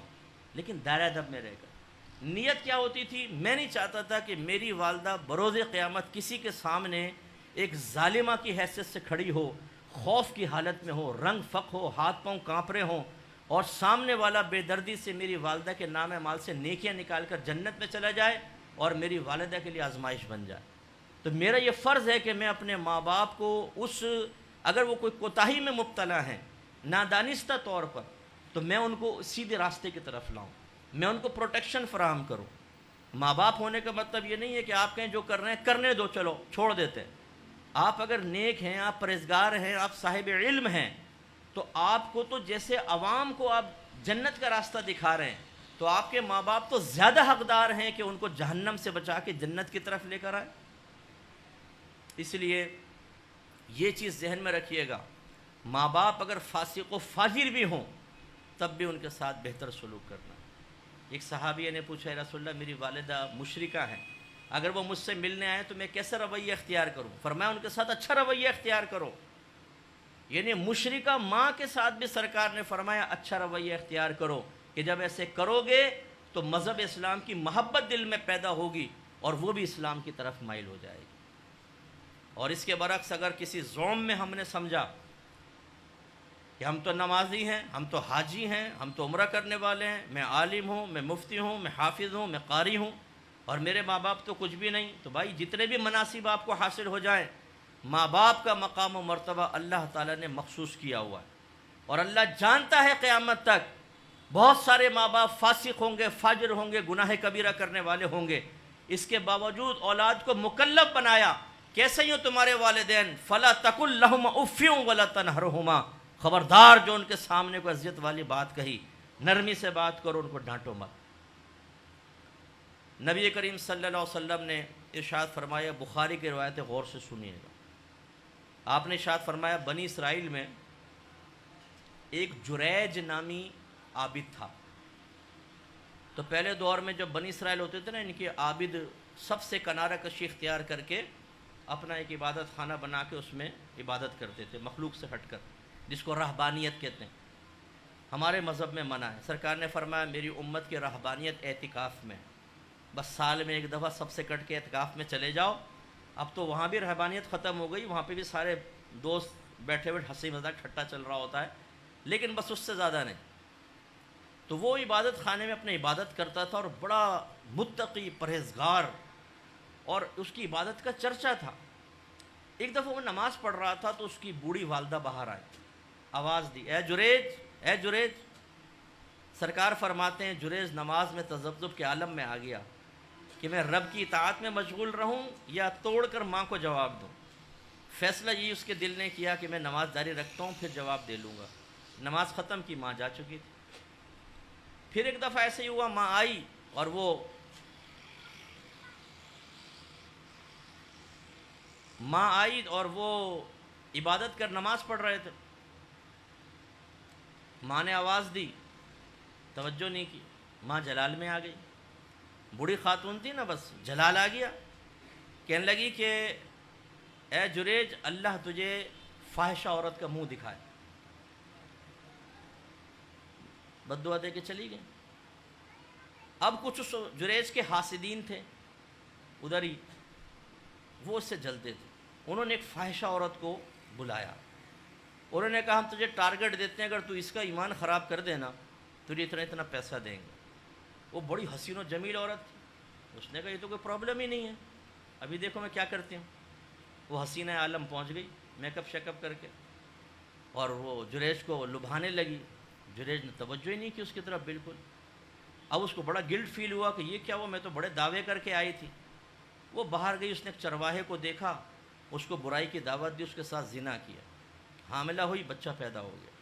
لیکن دائرہ ادب میں رہ کر۔ نیت کیا ہوتی تھی؟ میں نہیں چاہتا تھا کہ میری والدہ بروز قیامت کسی کے سامنے ایک ظالمہ کی حیثیت سے کھڑی ہو، خوف کی حالت میں ہو، رنگ فق ہو، ہاتھ پاؤں کانپ رہے ہوں، اور سامنے والا بے دردی سے میری والدہ کے نام مال سے نیکیاں نکال کر جنت میں چلا جائے اور میری والدہ کے لیے آزمائش بن جائے۔ تو میرا یہ فرض ہے کہ میں اپنے ماں باپ کو اگر وہ کوئی کوتاہی میں مبتلا ہیں نادانستہ طور پر، تو میں ان کو سیدھے راستے کی طرف لاؤں، میں ان کو پروٹیکشن فراہم کروں۔ ماں باپ ہونے کا مطلب یہ نہیں ہے کہ آپ کہیں جو کر رہے ہیں کرنے دو، چلو چھوڑ دیتے ہیں۔ آپ اگر نیک ہیں، آپ پرہیزگار ہیں، آپ صاحب علم ہیں، تو آپ کو تو جیسے عوام کو آپ جنت کا راستہ دکھا رہے ہیں، تو آپ کے ماں باپ تو زیادہ حقدار ہیں کہ ان کو جہنم سے بچا کے جنت کی طرف لے کر آئے۔ اس لیے یہ چیز ذہن میں رکھیے گا، ماں باپ اگر فاسق و فاجر بھی ہوں تب بھی ان کے ساتھ بہتر سلوک کرنا۔ ایک صحابیہ نے پوچھا، یا رسول اللہ میری والدہ مشرکہ ہیں، اگر وہ مجھ سے ملنے آئے تو میں کیسا رویہ اختیار کروں؟ فرمایا ان کے ساتھ اچھا رویہ اختیار کرو۔ یعنی مشرکہ ماں کے ساتھ بھی سرکار نے فرمایا اچھا رویہ اختیار کرو، کہ جب ایسے کرو گے تو مذہب اسلام کی محبت دل میں پیدا ہوگی اور وہ بھی اسلام کی طرف مائل ہو جائے گی۔ اور اس کے برعکس اگر کسی زوم میں ہم نے سمجھا کہ ہم تو نمازی ہیں، ہم تو حاجی ہیں، ہم تو عمرہ کرنے والے ہیں، میں عالم ہوں، میں مفتی ہوں، میں حافظ ہوں، میں قاری ہوں، اور میرے ماں باپ تو کچھ بھی نہیں، تو بھائی جتنے بھی مناصب آپ کو حاصل ہو جائیں، ماں باپ کا مقام و مرتبہ اللہ تعالیٰ نے مخصوص کیا ہوا ہے، اور اللہ جانتا ہے قیامت تک بہت سارے ماں باپ فاسق ہوں گے، فاجر ہوں گے، گناہ کبیرہ کرنے والے ہوں گے، اس کے باوجود اولاد کو مکلف بنایا۔ کیسے ہی تمہارے والدین، فلا تقل لہما اف ولا تنہرہما، خبردار جو ان کے سامنے کوئی اذیت والی بات کہی، نرمی سے بات کرو، ان کو ڈانٹو مت۔ نبی کریم صلی اللہ علیہ وسلم نے ارشاد فرمایا، بخاری کی روایت غور سے سنیے گا، آپ نے ارشاد فرمایا بنی اسرائیل میں ایک جریج نامی عابد تھا۔ تو پہلے دور میں جب بنی اسرائیل ہوتے تھے نا، ان کے عابد سب سے کنارہ کشی اختیار کر کے اپنا ایک عبادت خانہ بنا کے اس میں عبادت کرتے تھے مخلوق سے ہٹ کر، جس کو رہبانیت کہتے ہیں۔ ہمارے مذہب میں منع ہے، سرکار نے فرمایا میری امت کی رہبانیت اعتکاف میں، بس سال میں ایک دفعہ سب سے کٹ کے اعتکاف میں چلے جاؤ۔ اب تو وہاں بھی رہبانیت ختم ہو گئی، وہاں پہ بھی سارے دوست بیٹھے ہوئے ہنسی مذاق ٹھٹا چل رہا ہوتا ہے، لیکن بس اس سے زیادہ نہیں۔ تو وہ عبادت خانے میں اپنی عبادت کرتا تھا، اور بڑا متقی پرہیزگار، اور اس کی عبادت کا چرچا تھا۔ ایک دفعہ وہ نماز پڑھ رہا تھا تو اس کی بوڑھی والدہ باہر آئی، آواز دی، اے جریج، اے جریج۔ سرکار فرماتے ہیں جریج نماز میں تذبذب کے عالم میں آ گیا کہ میں رب کی اطاعت میں مشغول رہوں یا توڑ کر ماں کو جواب دوں۔ فیصلہ یہ اس کے دل نے کیا کہ میں نماز جاری رکھتا ہوں، پھر جواب دے لوں گا۔ نماز ختم کی، ماں جا چکی تھی۔ پھر ایک دفعہ ایسے ہی ہوا، ماں آئی اور وہ عبادت کر نماز پڑھ رہے تھے۔ ماں نے آواز دی، توجہ نہیں کی، ماں جلال میں آ گئی۔ بوڑھی خاتون تھی نا، بس جلال آ گیا، کہنے لگی کہ اے جریج، اللہ تجھے فاحشہ عورت کا منہ دکھائے۔ بد دعا دے کے چلی گئی۔ اب کچھ اس جریج کے حاسدین تھے ادھر ہی، وہ اس سے جلتے تھے، انہوں نے ایک فاحشہ عورت کو بلایا، انہوں نے کہا ہم تجھے ٹارگٹ دیتے ہیں، اگر تو اس کا ایمان خراب کر دینا تجھے اتنا اتنا پیسہ دیں گے۔ وہ بڑی حسین و جمیل عورت تھی، اس نے کہا یہ تو کوئی پرابلم ہی نہیں ہے، ابھی دیکھو میں کیا کرتی ہوں۔ وہ حسینہ عالم پہنچ گئی میک اپ شیک اپ کر کے، اور وہ جریج کو لبھانے لگی۔ جریج نے توجہ ہی نہیں کی اس کی طرف بالکل۔ اب اس کو بڑا گلٹ فیل ہوا کہ یہ کیا ہوا، میں تو بڑے دعوے کر کے آئی تھی۔ وہ باہر گئی، اس نے ایک چرواہے کو دیکھا، اس کو برائی کی دعوت دی، اس کے ساتھ زنا کیا، حاملہ ہوئی، بچہ پیدا ہو گیا۔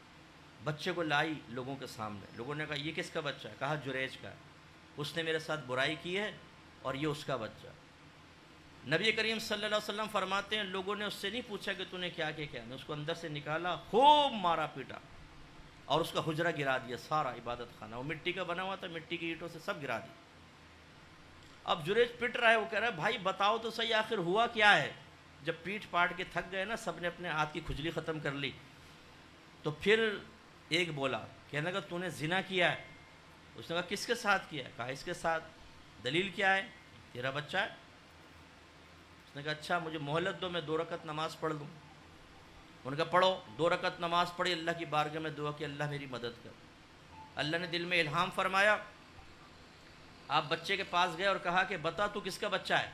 بچے کو لائی لوگوں کے سامنے، لوگوں نے کہا یہ کس کا بچہ ہے؟ کہا جریج کا ہے، اس نے میرے ساتھ برائی کی ہے اور یہ اس کا بچہ ہے۔ نبی کریم صلی اللہ علیہ وسلم فرماتے ہیں لوگوں نے اس سے نہیں پوچھا کہ تو نے کیا کیا، میں اس کو اندر سے نکالا، خوب مارا پیٹا اور اس کا حجرہ گرا دیا، سارا عبادت خانہ، وہ مٹی کا بنا ہوا تھا، مٹی کی اینٹوں سے سب گرا دیا۔ اب جریج پٹ رہا ہے، وہ کہہ رہا ہے بھائی بتاؤ تو صحیح آخر ہوا کیا ہے؟ جب پیٹ پاٹ کے تھک گئے نا، سب نے اپنے ہاتھ کی کھجلی ختم کر لی، تو پھر ایک بولا، کہنے لگا تو نے زنا کیا ہے؟ اس نے کہا کس کے ساتھ کیا ہے؟ کہا اس کے ساتھ۔ دلیل کیا ہے؟ تیرا بچہ ہے۔ اس نے کہا اچھا مجھے مہلت دو، میں 2 رکعت نماز پڑھ لوں۔ انہوں نے کہا پڑھو۔ 2 رکعت نماز پڑھی، اللہ کی بارگاہ میں دعا کہ اللہ میری مدد کر۔ اللہ نے دل میں الہام فرمایا، آپ بچے کے پاس گئے اور کہا کہ بتا تو کس کا بچہ ہے،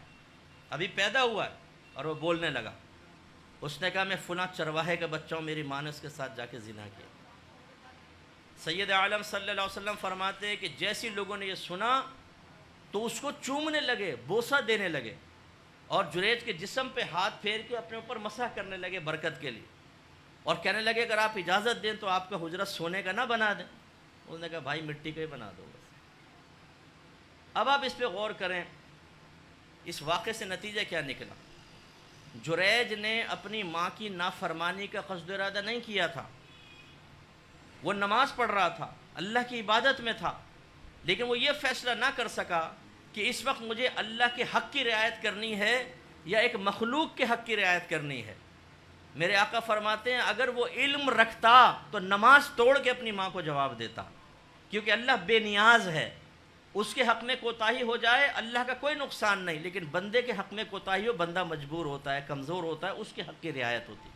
ابھی پیدا ہوا ہے؟ اور وہ بولنے لگا، اس نے کہا میں فلاں چرواہے کا بچہ ہوں، میری ماں نے اس کے ساتھ جا کے زنا کیا۔ سید عالم صلی اللہ علیہ وسلم فرماتے ہیں کہ جیسی لوگوں نے یہ سنا تو اس کو چومنے لگے، بوسہ دینے لگے، اور جریج کے جسم پہ ہاتھ پھیر کے اپنے اوپر مسح کرنے لگے برکت کے لیے، اور کہنے لگے اگر آپ اجازت دیں تو آپ کا حجرہ سونے کا نہ بنا دیں۔ انہوں نے کہا بھائی مٹی کا ہی بنا دو بس۔ اب آپ اس پہ غور کریں، اس واقعے سے نتیجہ کیا نکلا؟ جریج نے اپنی ماں کی نافرمانی کا قصد و ارادہ نہیں کیا تھا، وہ نماز پڑھ رہا تھا، اللہ کی عبادت میں تھا، لیکن وہ یہ فیصلہ نہ کر سکا کہ اس وقت مجھے اللہ کے حق کی رعایت کرنی ہے یا ایک مخلوق کے حق کی رعایت کرنی ہے۔ میرے آقا فرماتے ہیں اگر وہ علم رکھتا تو نماز توڑ کے اپنی ماں کو جواب دیتا، کیونکہ اللہ بے نیاز ہے، اس کے حق میں کوتاہی ہو جائے اللہ کا کوئی نقصان نہیں، لیکن بندے کے حق میں کوتاہی ہو، بندہ مجبور ہوتا ہے، کمزور ہوتا ہے، اس کے حق کی رعایت ہوتی،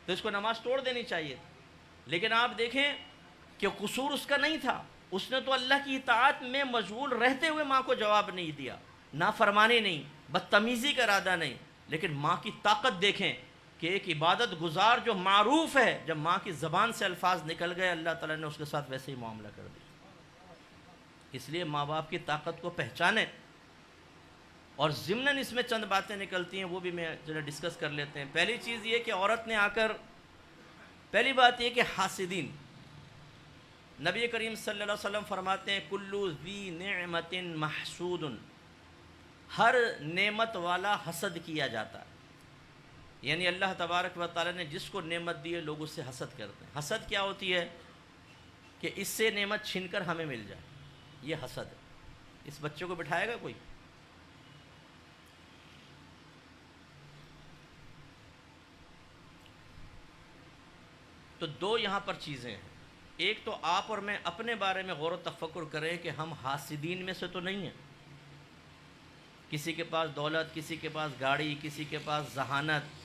تو اس کو نماز توڑ دینی چاہیے۔ لیکن آپ دیکھیں کہ قصور اس کا نہیں تھا، اس نے تو اللہ کی اطاعت میں مشغول رہتے ہوئے ماں کو جواب نہیں دیا، نافرمانی نہیں، بدتمیزی کا ارادہ نہیں، لیکن ماں کی طاقت دیکھیں کہ ایک عبادت گزار جو معروف ہے، جب ماں کی زبان سے الفاظ نکل گئے اللہ تعالیٰ نے اس کے ساتھ ویسے ہی معاملہ کر دیا۔ اس لیے ماں باپ کی طاقت کو پہچانیں، اور ضمناً اس میں چند باتیں نکلتی ہیں وہ بھی میں ڈسکس کر لیتے ہیں۔ پہلی چیز یہ کہ عورت نے آ کر، پہلی بات یہ کہ حاسدین، نبی کریم صلی اللہ علیہ وسلم فرماتے ہیں کلو ذی نعمت محسود، ہر نعمت والا حسد کیا جاتا ہے، یعنی اللہ تبارک و تعالیٰ نے جس کو نعمت دی ہے لوگ اس سے حسد کرتے ہیں۔ حسد کیا ہوتی ہے؟ کہ اس سے نعمت چھین کر ہمیں مل جائے، یہ حسد ہے۔ اس بچے کو بٹھائے گا کوئی؟ تو دو یہاں پر چیزیں ہیں، ایک تو آپ اور میں اپنے بارے میں غور و تفکر کریں کہ ہم حاسدین میں سے تو نہیں ہیں۔ کسی کے پاس دولت، کسی کے پاس گاڑی، کسی کے پاس ذہانت،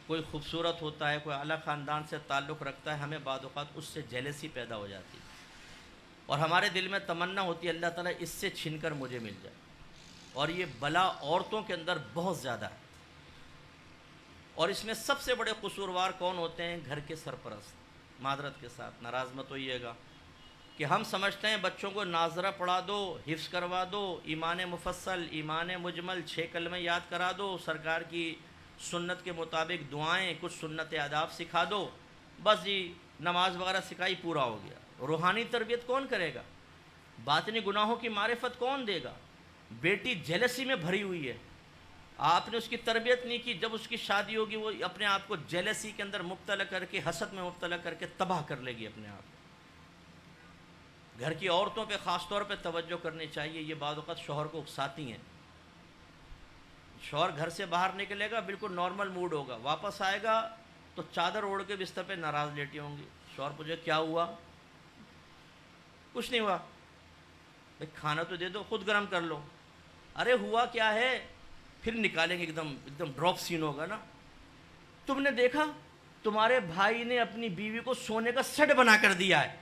کوئی خوبصورت ہوتا ہے، کوئی اعلیٰ خاندان سے تعلق رکھتا ہے، ہمیں بعض اوقات اس سے جیلسی پیدا ہو جاتی ہے، اور ہمارے دل میں تمنا ہوتی ہے اللہ تعالیٰ اس سے چھن کر مجھے مل جائے، اور یہ بلا عورتوں کے اندر بہت زیادہ ہے، اور اس میں سب سے بڑے قصوروار کون ہوتے ہیں؟ گھر کے سرپرست۔ معذرت کے ساتھ ناراض مت ہوئیے گا کہ ہم سمجھتے ہیں بچوں کو ناظرہ پڑھا دو، حفظ کروا دو، ایمان مفصل، ایمان مجمل، 6 کلمے یاد کرا دو، سرکار کی سنت کے مطابق دعائیں، کچھ سنت آداب سکھا دو، بس جی نماز وغیرہ سکھائی، پورا ہو گیا۔ روحانی تربیت کون کرے گا؟ باطنی گناہوں کی معرفت کون دے گا؟ بیٹی جیلسی میں بھری ہوئی ہے، آپ نے اس کی تربیت نہیں کی، جب اس کی شادی ہوگی وہ اپنے آپ کو جیلسی کے اندر مبتلا کر کے، حسد میں مبتلا کر کے تباہ کر لے گی اپنے آپ کو۔ گھر کی عورتوں پہ خاص طور پہ توجہ کرنی چاہیے، یہ بعض اوقات شوہر کو اکساتی ہیں۔ شوہر گھر سے باہر نکلے گا بالکل نارمل موڈ ہوگا، واپس آئے گا تو چادر اوڑھ کے بستر پہ ناراض لیٹی ہوں گی، شوہر پوچھے کیا ہوا؟ کچھ نہیں ہوا. بھائی کھانا تو دے دو, خود گرم کر لو. ارے ہوا کیا ہے, پھر نکالیں گے, ایک دم ڈراپ سین ہوگا نا. تم نے دیکھا تمہارے بھائی نے اپنی بیوی کو سونے کا سیٹ بنا کر دیا ہے,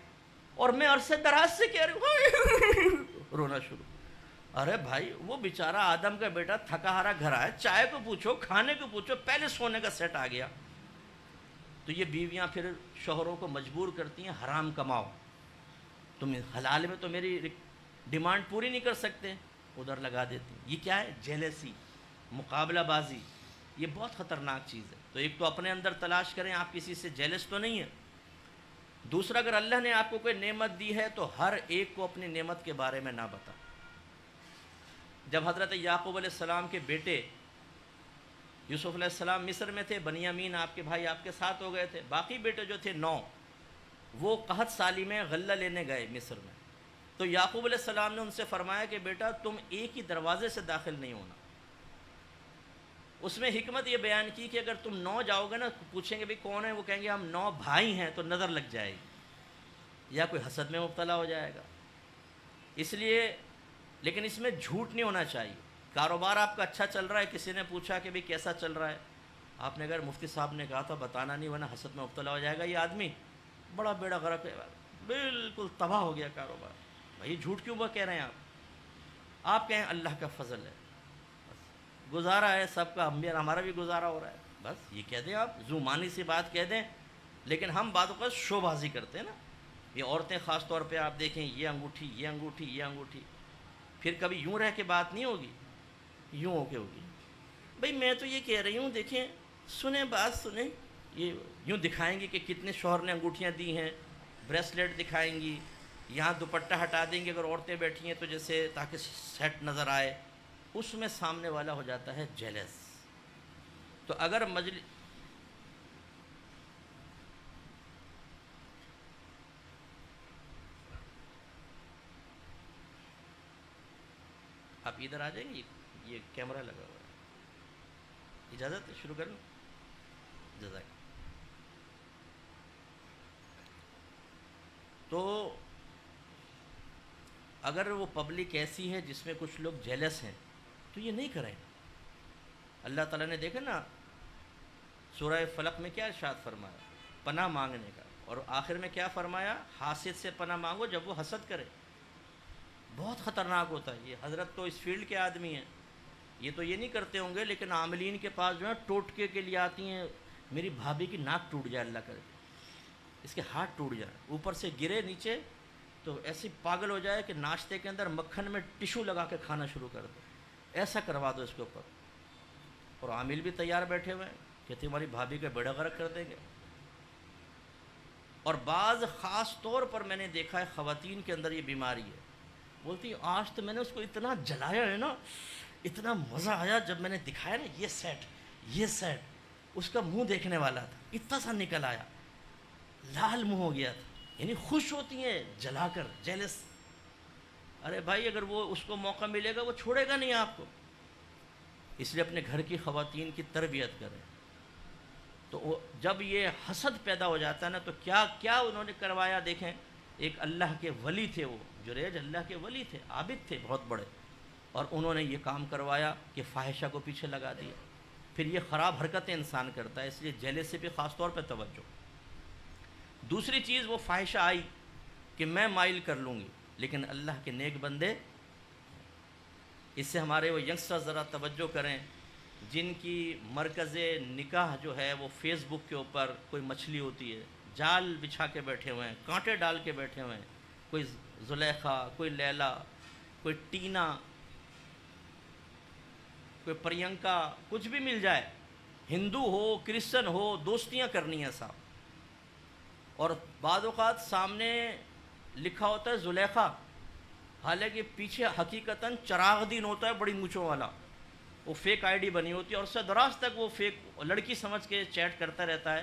اور میں عرصے دراز سے کہہ رہی ہوں رونا شروع. ارے بھائی وہ بیچارہ آدم کا بیٹا تھکا ہارا گھر آیا, چائے کو پوچھو, کھانے کو پوچھو, پہلے سونے کا سیٹ آ گیا. تو یہ بیویاں پھر شوہروں کو مجبور کرتی ہیں حرام کماؤ, تم حلال میں تو میری ڈیمانڈ پوری نہیں کر سکتے, ادھر لگا دیتی ہیں. یہ کیا ہے؟ جیلسی, مقابلہ بازی. یہ بہت خطرناک چیز ہے. تو ایک تو اپنے اندر تلاش کریں آپ کسی سے جیلس تو نہیں ہیں. دوسرا, اگر اللہ نے آپ کو کوئی نعمت دی ہے تو ہر ایک کو اپنی نعمت کے بارے میں نہ بتا. جب حضرت یعقوب علیہ السلام کے بیٹے یوسف علیہ السلام مصر میں تھے, بنیامین آپ کے بھائی آپ کے ساتھ ہو گئے تھے, باقی بیٹے جو تھے 9 وہ قحط سالی میں غلہ لینے گئے مصر میں. تو یعقوب علیہ السلام نے ان سے فرمایا کہ بیٹا تم ایک ہی دروازے سے داخل نہیں ہونا. اس میں حکمت یہ بیان کی کہ اگر تم 9 جاؤ گے نا, پوچھیں گے بھئی کون ہے, وہ کہیں گے ہم 9 بھائی ہیں, تو نظر لگ جائے گی یا کوئی حسد میں مبتلا ہو جائے گا. اس لیے, لیکن اس میں جھوٹ نہیں ہونا چاہیے. کاروبار آپ کا اچھا چل رہا ہے, کسی نے پوچھا کہ بھئی کیسا چل رہا ہے, آپ نے اگر مفتی صاحب نے کہا تھا بتانا نہیں ورنہ حسد میں مبتلا ہو جائے گا, یہ آدمی بڑا بیڑا غرق ہے, بالکل تباہ ہو گیا کاروبار. بھائی جھوٹ کیوں کہہ رہے ہیں آپ کہیں اللہ کا فضل ہے, گزارا ہے سب کا, ہمارا بھی گزارا ہو رہا ہے, بس یہ کہہ دیں آپ, زمانی سی بات کہہ دیں. لیکن ہم باتوں کا شو بازی کرتے ہیں نا. یہ عورتیں خاص طور پہ آپ دیکھیں, یہ انگوٹھی, یہ انگوٹھی, یہ انگوٹھی, پھر کبھی یوں رہ کے بات نہیں ہوگی, یوں ہو کے ہوگی. بھئی میں تو یہ کہہ رہی ہوں, دیکھیں سنیں بات سنیں. یہ یوں دکھائیں گی کہ کتنے شوہر نے انگوٹھیاں دی ہیں, بریسلیٹ دکھائیں گی, یہاں دوپٹہ ہٹا دیں گے اگر عورتیں بیٹھی ہیں تو جیسے تاکہ سیٹ نظر آئے. اس میں سامنے والا ہو جاتا ہے جیلس. تو اگر آپ ادھر آ جائیں گے, یہ کیمرہ لگا ہوا ہے, اجازت ہے شروع کر لوں؟ جزاک. تو اگر وہ پبلک ایسی ہے جس میں کچھ لوگ جیلس ہیں تو یہ نہیں کریں. اللہ تعالیٰ نے دیکھا نا سورہ فلق میں کیا ارشاد فرمایا, پناہ مانگنے کا, اور آخر میں کیا فرمایا, حاسد سے پناہ مانگو جب وہ حسد کرے. بہت خطرناک ہوتا ہے. یہ حضرت تو اس فیلڈ کے آدمی ہیں, یہ تو یہ نہیں کرتے ہوں گے, لیکن عاملین کے پاس جو ہے ٹوٹکے کے لیے آتی ہیں, میری بھابھی کی ناک ٹوٹ جائے اللہ کرے, اس کے ہاتھ ٹوٹ جائے, اوپر سے گرے نیچے تو ایسی پاگل ہو جائے کہ ناشتے کے اندر مکھن میں ٹشو لگا کے کھانا شروع کر دو, ایسا کروا دو اس کے اوپر. اور عامل بھی تیار بیٹھے ہوئے ہیں کہ تمہاری بھابھی کا بیڑا غرق کر دیں گے. اور بعض خاص طور پر میں نے دیکھا ہے خواتین کے اندر یہ بیماری ہے, بولتی آج تو میں نے اس کو اتنا جلایا ہے نا, اتنا مزہ آیا جب میں نے دکھایا نا یہ سیٹ, اس کا منہ دیکھنے والا تھا, اتنا سا نکل آیا, لال منہ ہو گیا تھا. یعنی خوش ہوتی ہیں جلا کر, جیلس. ارے بھائی اگر وہ اس کو موقع ملے گا وہ چھوڑے گا نہیں آپ کو. اس لیے اپنے گھر کی خواتین کی تربیت کریں. تو جب یہ حسد پیدا ہو جاتا ہے نا تو کیا انہوں نے کروایا. دیکھیں ایک اللہ کے ولی تھے, وہ جریج اللہ کے ولی تھے, عابد تھے بہت بڑے, اور انہوں نے یہ کام کروایا کہ فاحشہ کو پیچھے لگا دیا. پھر یہ خراب حرکتیں انسان کرتا ہے, اس لیے جیلس سے بھی خاص طور پہ توجہ. دوسری چیز وہ فاحشہ آئی کہ میں مائل کر لوں گی, لیکن اللہ کے نیک بندے, اس سے ہمارے وہ ینگسٹر ذرا توجہ کریں جن کی مرکز نکاح جو ہے وہ فیس بک کے اوپر کوئی مچھلی ہوتی ہے, جال بچھا کے بیٹھے ہوئے ہیں, کانٹے ڈال کے بیٹھے ہوئے ہیں, کوئی زلیخا, کوئی لیلا, کوئی ٹینا, کوئی پرینکا, کچھ بھی مل جائے, ہندو ہو کرسچن ہو, دوستیاں کرنی ہیں صاحب. اور بعض اوقات سامنے لکھا ہوتا ہے زلیخا, حالانکہ پیچھے حقیقتاً چراغ دین ہوتا ہے بڑی مونچھوں والا, وہ فیک آئی ڈی بنی ہوتی ہے, اور اس سے دراز تک وہ فیک لڑکی سمجھ کے چیٹ کرتا رہتا ہے.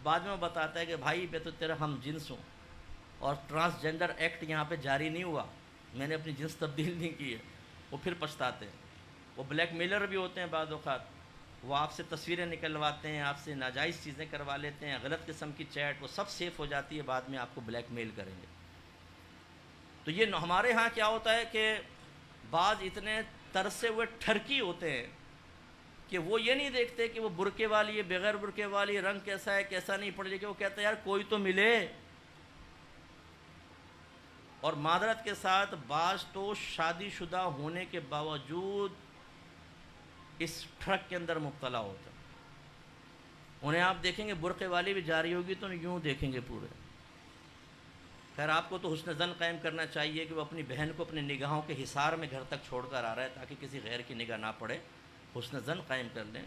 بعد میں وہ بتاتا ہے کہ بھائی میں تو تیرا ہم جنس ہوں, اور ٹرانسجنڈر ایکٹ یہاں پہ جاری نہیں ہوا, میں نے اپنی جنس تبدیل نہیں کی ہے. وہ پھر پچھتاتے ہیں. وہ بلیک میلر بھی ہوتے ہیں بعض اوقات, وہ آپ سے تصویریں نکلواتے ہیں, آپ سے ناجائز چیزیں کروا لیتے ہیں, غلط قسم کی چیٹ, وہ سب سیف ہو جاتی ہے, بعد میں آپ کو بلیک میل کریں گے. تو یہ ہمارے ہاں کیا ہوتا ہے کہ بعض اتنے ترسے ہوئے ٹھرکی ہوتے ہیں کہ وہ یہ نہیں دیکھتے کہ وہ برقعے والی ہے بغیر برقعے والی، رنگ کیسا ہے کیسا نہیں، پڑھ لکھے، وہ کہتے ہیں یار کوئی تو ملے۔ اور معذرت کے ساتھ بعض تو شادی شدہ ہونے کے باوجود اس ٹرک کے اندر مبتلا ہوتا ہے، انہیں آپ دیکھیں گے برقعے والی بھی جاری ہوگی تو یوں دیکھیں گے پورے۔ خیر آپ کو تو حسن ظن قائم کرنا چاہیے کہ وہ اپنی بہن کو اپنے نگاہوں کے حصار میں گھر تک چھوڑ کر آ رہا ہے تاکہ کسی غیر کی نگاہ نہ پڑے، حسن ظن قائم کر لیں۔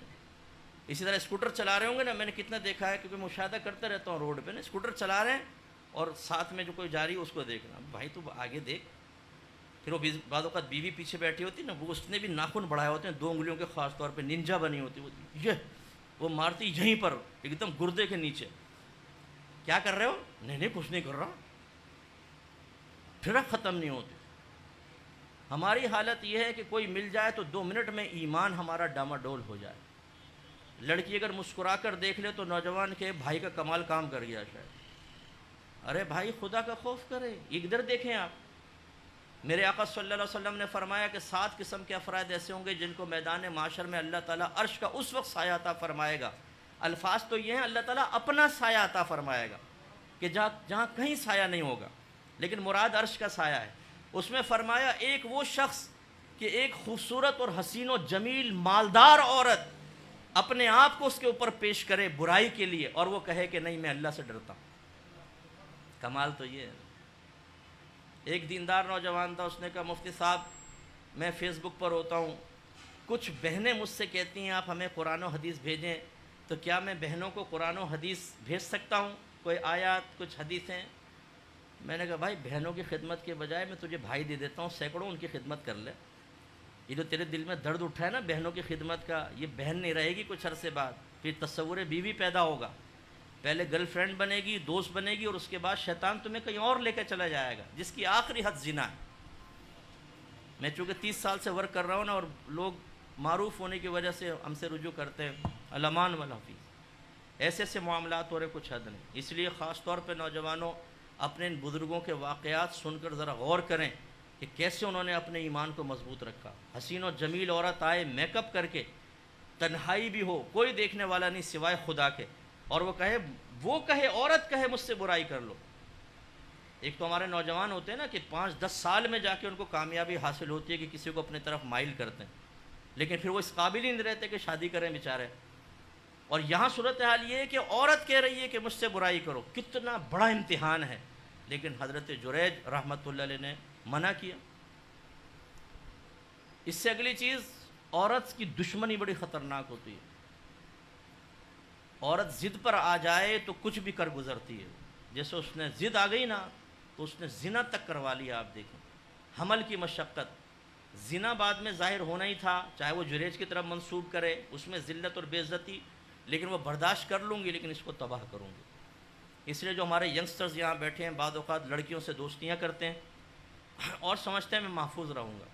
اسی طرح اسکوٹر چلا رہے ہوں گے نا، میں نے کتنا دیکھا ہے کیونکہ مشاہدہ کرتا رہتا ہوں روڈ پہ نا، اسکوٹر چلا رہے ہیں اور ساتھ میں جو کوئی جاری ہے اس کو دیکھنا، بھائی تو آگے دیکھ۔ پھر وہ بعض اوقات بیوی پیچھے بیٹھی ہوتی نا، وہ اس نے بھی ناخن بڑھائے ہوتے ہیں 2 انگلیوں کے، خاص طور پہ ننجا بنی ہوتی ہے، وہ مارتی یہیں پر ایک دم گردے کے نیچے۔ کیا کر رہے ہو؟ نہیں کچھ نہیں کر رہا، پھر ختم نہیں ہوتی۔ ہماری حالت یہ ہے کہ کوئی مل جائے تو 2 منٹ میں ایمان ہمارا ڈاماڈول ہو جائے۔ لڑکی اگر مسکرا کر دیکھ لے تو نوجوان کے بھائی کا کمال کام کر گیا شاید۔ ارے بھائی خدا کا خوف کرے، ادھر دیکھیں آپ۔ میرے آقا صلی اللہ علیہ وسلم نے فرمایا کہ 7 قسم کے افراد ایسے ہوں گے جن کو میدان معاشر میں اللہ تعالیٰ عرش کا اس وقت سایہ عطا فرمائے گا، الفاظ تو یہ ہیں اللہ تعالیٰ اپنا سایہ عطا فرمائے گا کہ جہاں کہیں سایہ نہیں ہوگا، لیکن مراد عرش کا سایہ ہے۔ اس میں فرمایا ایک وہ شخص کہ ایک خوبصورت اور حسین و جمیل مالدار عورت اپنے آپ کو اس کے اوپر پیش کرے برائی کے لیے اور وہ کہے کہ نہیں میں اللہ سے ڈرتا ہوں۔ کمال تو یہ ہے۔ ایک دیندار نوجوان تھا، اس نے کہا مفتی صاحب میں فیس بک پر ہوتا ہوں، کچھ بہنیں مجھ سے کہتی ہیں آپ ہمیں قرآن و حدیث بھیجیں، تو کیا میں بہنوں کو قرآن و حدیث بھیج سکتا ہوں، کوئی آیات کچھ حدیثیں؟ میں نے کہا بھائی بہنوں کی خدمت کے بجائے میں تجھے بھائی دے دیتا ہوں، سینکڑوں ان کی خدمت کر لے۔ یہ جو تیرے دل میں درد اٹھا ہے نا بہنوں کی خدمت کا، یہ بہن نہیں رہے گی کچھ عرصے بعد، پھر تصور بیوی پیدا ہوگا، پہلے گرل فرینڈ بنے گی، دوست بنے گی، اور اس کے بعد شیطان تمہیں کہیں اور لے کے چلا جائے گا جس کی آخری حد زنا ہے۔ میں چونکہ 30 سال سے ورک کر رہا ہوں نا، اور لوگ معروف ہونے کی وجہ سے ہم سے رجوع کرتے ہیں، الامان والحفیظ، ایسے ایسے معاملات ہو رہے کچھ حد نہیں۔ اس لیے خاص طور پہ نوجوانوں اپنے ان بزرگوں کے واقعات سن کر ذرا غور کریں کہ کیسے انہوں نے اپنے ایمان کو مضبوط رکھا۔ حسین و جمیل عورت آئے میک اپ کر کے، تنہائی بھی ہو، کوئی دیکھنے والا نہیں سوائے خدا کے، اور وہ کہے عورت کہے مجھ سے برائی کر لو۔ ایک تو ہمارے نوجوان ہوتے ہیں نا کہ 5-10 سال میں جا کے ان کو کامیابی حاصل ہوتی ہے کہ کسی کو اپنے طرف مائل کرتے ہیں، لیکن پھر وہ اس قابل ہی نہیں رہتے کہ شادی کریں بیچارے۔ اور یہاں صورتحال یہ ہے کہ عورت کہہ رہی ہے کہ مجھ سے برائی کرو، کتنا بڑا امتحان ہے، لیکن حضرت جریج رحمۃ اللہ علیہ نے منع کیا۔ اس سے اگلی چیز، عورت کی دشمنی بڑی خطرناک ہوتی ہے۔ عورت ضد پر آ جائے تو کچھ بھی کر گزرتی ہے، جیسے اس نے ضد آ گئی نا تو اس نے زنا تک کروا لیا۔ آپ دیکھیں حمل کی مشقت، زنا بعد میں ظاہر ہونا ہی تھا، چاہے وہ جریج کی طرف منسوب کرے، اس میں ذلت اور بے عزتی، لیکن وہ برداشت کر لوں گی لیکن اس کو تباہ کروں گی۔ اس لیے جو ہمارے ینگسٹرز یہاں بیٹھے ہیں بعض اوقات لڑکیوں سے دوستیاں کرتے ہیں اور سمجھتے ہیں میں محفوظ رہوں گا۔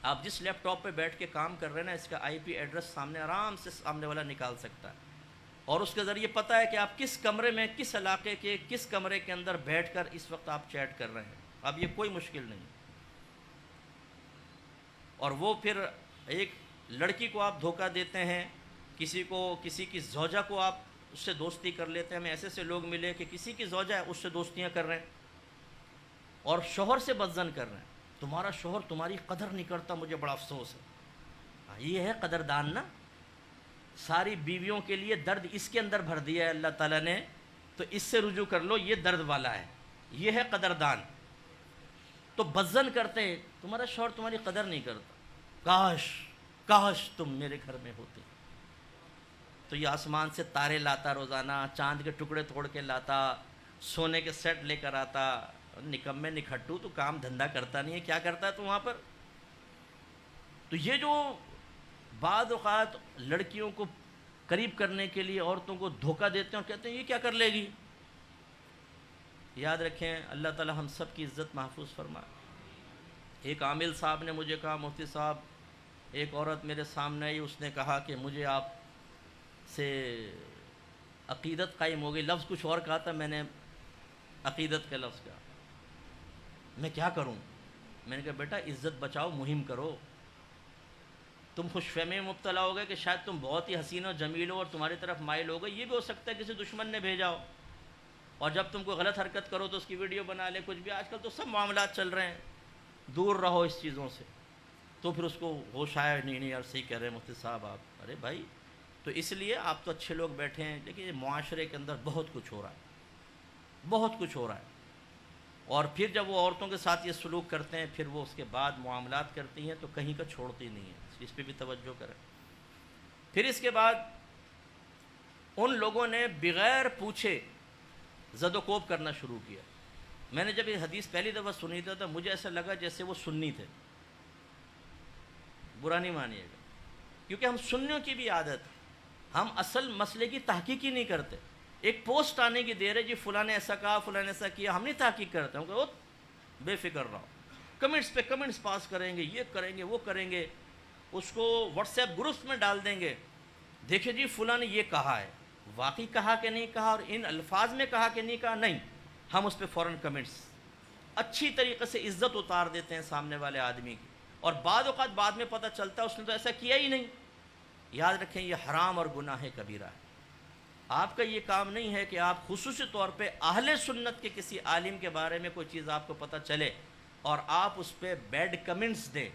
آپ جس لیپ ٹاپ پہ بیٹھ کے کام کر رہے ہیں نا، اس کا IP ایڈریس سامنے آرام سے سامنے والا نکال سکتا ہے، اور اس کے ذریعے پتہ ہے کہ آپ کس کمرے میں، کس علاقے کے کس کمرے کے اندر بیٹھ کر اس وقت آپ چیٹ کر رہے ہیں۔ اب یہ کوئی مشکل نہیں۔ اور وہ پھر ایک لڑکی کو آپ دھوکہ دیتے ہیں، کسی کی زوجہ کو آپ اس سے دوستی کر لیتے ہیں۔ ہمیں ایسے سے لوگ ملے کہ کسی کی زوجہ ہے اس سے دوستیاں کر رہے ہیں اور شوہر سے بدظن کر رہے ہیں، تمہارا شوہر تمہاری قدر نہیں کرتا، مجھے بڑا افسوس ہے۔ یہ ہے قدردان نا؟ ساری بیویوں کے لیے درد اس کے اندر بھر دیا ہے اللہ تعالیٰ نے، تو اس سے رجوع کر لو، یہ درد والا ہے، یہ ہے قدردان۔ تو بدظن کرتے ہیں، تمہارا شوہر تمہاری قدر نہیں کرتا، کاش تم میرے گھر میں ہوتے، تو یہ آسمان سے تارے لاتا روزانہ، چاند کے ٹکڑے توڑ کے لاتا، سونے کے سیٹ لے کر آتا۔ نکمے نکھٹو، تو کام دھندا کرتا نہیں ہے، کیا کرتا ہے تو وہاں پر؟ تو یہ جو بعض اوقات لڑکیوں کو قریب کرنے کے لیے عورتوں کو دھوکہ دیتے ہیں اور کہتے ہیں یہ کیا کر لے گی، یاد رکھیں اللہ تعالی ہم سب کی عزت محفوظ فرمائے۔ ایک عامل صاحب نے مجھے کہا مفتی صاحب ایک عورت میرے سامنے آئی، اس نے کہا کہ مجھے آپ سے عقیدت قائم ہو گئی، لفظ کچھ اور کہا تھا، میں نے عقیدت کا لفظ کہا۔ میں کیا کروں؟ میں نے کہا بیٹا عزت بچاؤ مہم کرو. تم خوش فہمی میں مبتلا ہو گئے کہ شاید تم بہت ہی حسین و جمیل ہو اور تمہاری طرف مائل ہو گئے. یہ بھی ہو سکتا ہے کسی دشمن نے بھیجا ہو, اور جب تم کوئی غلط حرکت کرو تو اس کی ویڈیو بنا لے. کچھ بھی آج کل تو سب معاملات چل رہے ہیں, دور رہو اس چیزوں سے. تو پھر اس کو ہوش آیا, نہیں یار صحیح کہہ رہے ہیں مفتی صاحب آپ. ارے بھائی, تو اس لیے آپ تو اچھے لوگ بیٹھے ہیں, لیکن یہ معاشرے کے اندر بہت کچھ ہو رہا ہے, بہت کچھ ہو رہا ہے. اور پھر جب وہ عورتوں کے ساتھ یہ سلوک کرتے ہیں, پھر وہ اس کے بعد معاملات کرتی ہیں تو کہیں کا چھوڑتی نہیں ہیں. اس پہ بھی توجہ کریں. پھر اس کے بعد ان لوگوں نے بغیر پوچھے زد و کوب کرنا شروع کیا. میں نے جب یہ حدیث پہلی دفعہ سنی تھا تو مجھے ایسا لگا جیسے وہ سنی تھے. برا نہیں مانیے گا, کیونکہ ہم سنیوں کی بھی عادت ہے, ہم اصل مسئلے کی تحقیق ہی نہیں کرتے. ایک پوسٹ آنے کی دیر ہے, جی فلاں نے ایسا کہا, فلاں نے ایسا کیا, ہم نہیں تحقیق کرتے. ہم کہ وہ بے فکر رہو, کمنٹس پہ کمنٹس پاس کریں گے, یہ کریں گے, وہ کریں گے, اس کو واٹس ایپ گروپس میں ڈال دیں گے. دیکھیں جی فلاں نے یہ کہا ہے, واقعی کہا کہ نہیں کہا, اور ان الفاظ میں کہا کہ نہیں کہا. نہیں, ہم اس پہ فوراً کمنٹس اچھی طریقے سے عزت اتار دیتے ہیں سامنے والے آدمی کی, اور بعض اوقات بعد میں پتہ چلتا ہے اس نے تو ایسا کیا ہی نہیں. یاد رکھیں یہ حرام اور گناہ کبیرہ ہے. آپ کا یہ کام نہیں ہے کہ آپ خصوصی طور پہ اہل سنت کے کسی عالم کے بارے میں کوئی چیز آپ کو پتہ چلے اور آپ اس پہ بیڈ کمنٹس دیں.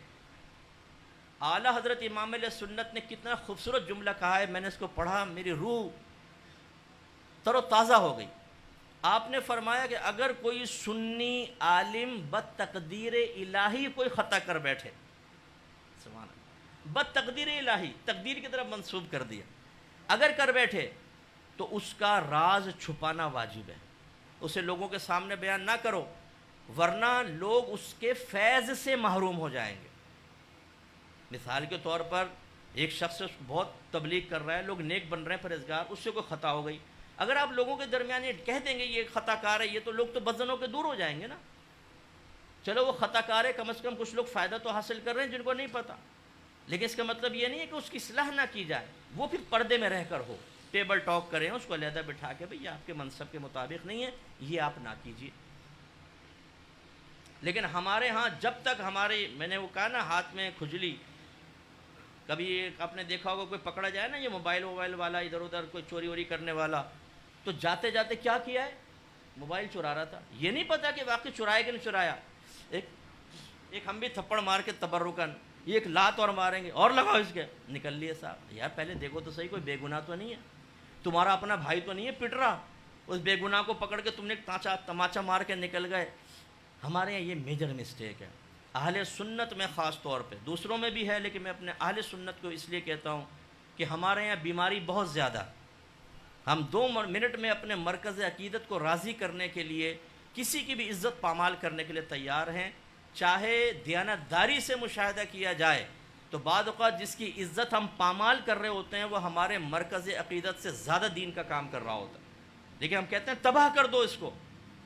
اعلیٰ حضرت امام علیہ سنت نے کتنا خوبصورت جملہ کہا ہے, میں نے اس کو پڑھا, میری روح تر و تازہ ہو گئی. آپ نے فرمایا کہ اگر کوئی سنی عالم بد تقدیر الہی کوئی خطا کر بیٹھے, سبحان اللہ, بد تقدیر الہی, تقدیر کی طرف منسوب کر دیا, اگر کر بیٹھے تو اس کا راز چھپانا واجب ہے. اسے لوگوں کے سامنے بیان نہ کرو, ورنہ لوگ اس کے فیض سے محروم ہو جائیں گے. مثال کے طور پر ایک شخص بہت تبلیغ کر رہا ہے, لوگ نیک بن رہے ہیں, پرہیزگار, اس سے کوئی خطا ہو گئی. اگر آپ لوگوں کے درمیان یہ کہہ دیں گے یہ خطا کار ہے, یہ تو لوگ تو بدزنوں کے دور ہو جائیں گے نا. چلو وہ خطا کار ہے, کم از کم کچھ لوگ فائدہ تو حاصل کر رہے ہیں جن کو نہیں پتا, لیکن اس کا مطلب یہ نہیں ہے کہ اس کی اصلاح نہ کی جائے. وہ پھر پردے میں رہ کر ہو, ٹیبل ٹاک کریں, اس کو علیحدہ بٹھا کے, بھئی آپ کے منصب کے مطابق نہیں ہے, یہ آپ نہ کیجیے. لیکن ہمارے ہاں جب تک ہمارے, میں نے وہ کہا نا, ہاتھ میں کھجلی, کبھی آپ نے دیکھا ہوگا کوئی پکڑا جائے نا یہ موبائل والا, ادھر ادھر کوئی چوری ووری کرنے والا, تو جاتے جاتے کیا کیا ہے, موبائل چرا رہا تھا. یہ نہیں پتا کہ واقعی چرایا کہ نہیں چرایا. ایک ہم بھی تھپڑ مار کے تبرکن, یہ ایک لات اور ماریں گے, اور لگاؤ اس کے, نکل لیے صاحب. یار پہلے دیکھو تو صحیح, کوئی بے گناہ تو نہیں ہے, تمہارا اپنا بھائی تو نہیں ہے پٹ رہا, اس بے گناہ کو پکڑ کے تم نے تماچا مار کے نکل گئے. ہمارے یہاں یہ میجر مسٹیک ہے. اہل سنت میں خاص طور پہ, دوسروں میں بھی ہے, لیکن میں اپنے اہل سنت کو اس لیے کہتا ہوں کہ ہمارے یہاں بیماری بہت زیادہ. ہم 2 منٹ میں اپنے مرکز عقیدت کو راضی کرنے کے لیے کسی کی بھی عزت پامال کرنے کے لیے تیار ہیں. چاہے دیانتداری سے مشاہدہ کیا جائے تو بعض اوقات جس کی عزت ہم پامال کر رہے ہوتے ہیں وہ ہمارے مرکز عقیدت سے زیادہ دین کا کام کر رہا ہوتا ہے. لیکن ہم کہتے ہیں تباہ کر دو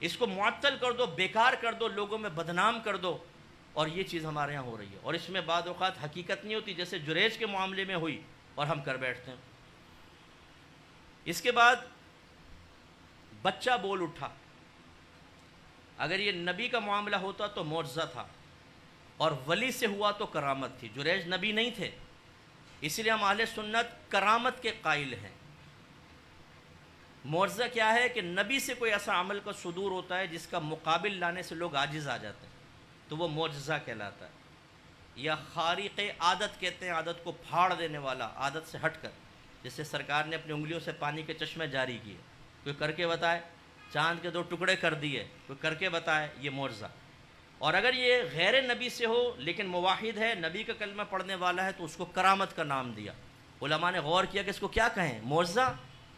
اس کو معطل کر دو, بیکار کر دو, لوگوں میں بدنام کر دو, اور یہ چیز ہمارے یہاں ہو رہی ہے. اور اس میں بعض اوقات حقیقت نہیں ہوتی, جیسے جریج کے معاملے میں ہوئی, اور ہم کر بیٹھتے ہیں. اس کے بعد بچہ بول اٹھا. اگر یہ نبی کا معاملہ ہوتا تو معجزہ تھا, اور ولی سے ہوا تو کرامت تھی. جریج نبی نہیں تھے, اس لیے ہم اہل سنت کرامت کے قائل ہیں. معجزہ کیا ہے کہ نبی سے کوئی ایسا عمل کا صدور ہوتا ہے جس کا مقابل لانے سے لوگ عاجز آ جاتے ہیں, تو وہ معجزہ کہلاتا ہے. یا خارق عادت کہتے ہیں, عادت کو پھاڑ دینے والا, عادت سے ہٹ کر, جیسے سرکار نے اپنی انگلیوں سے پانی کے چشمے جاری کیے, کوئی کر کے بتائے. چاند کے 2 ٹکڑے کر دیے, کوئی کر کے بتائے, یہ معجزہ. اور اگر یہ غیر نبی سے ہو لیکن موحد ہے, نبی کا کلمہ پڑھنے والا ہے, تو اس کو کرامت کا نام دیا. علماء نے غور کیا کہ اس کو کیا کہیں, معجزہ.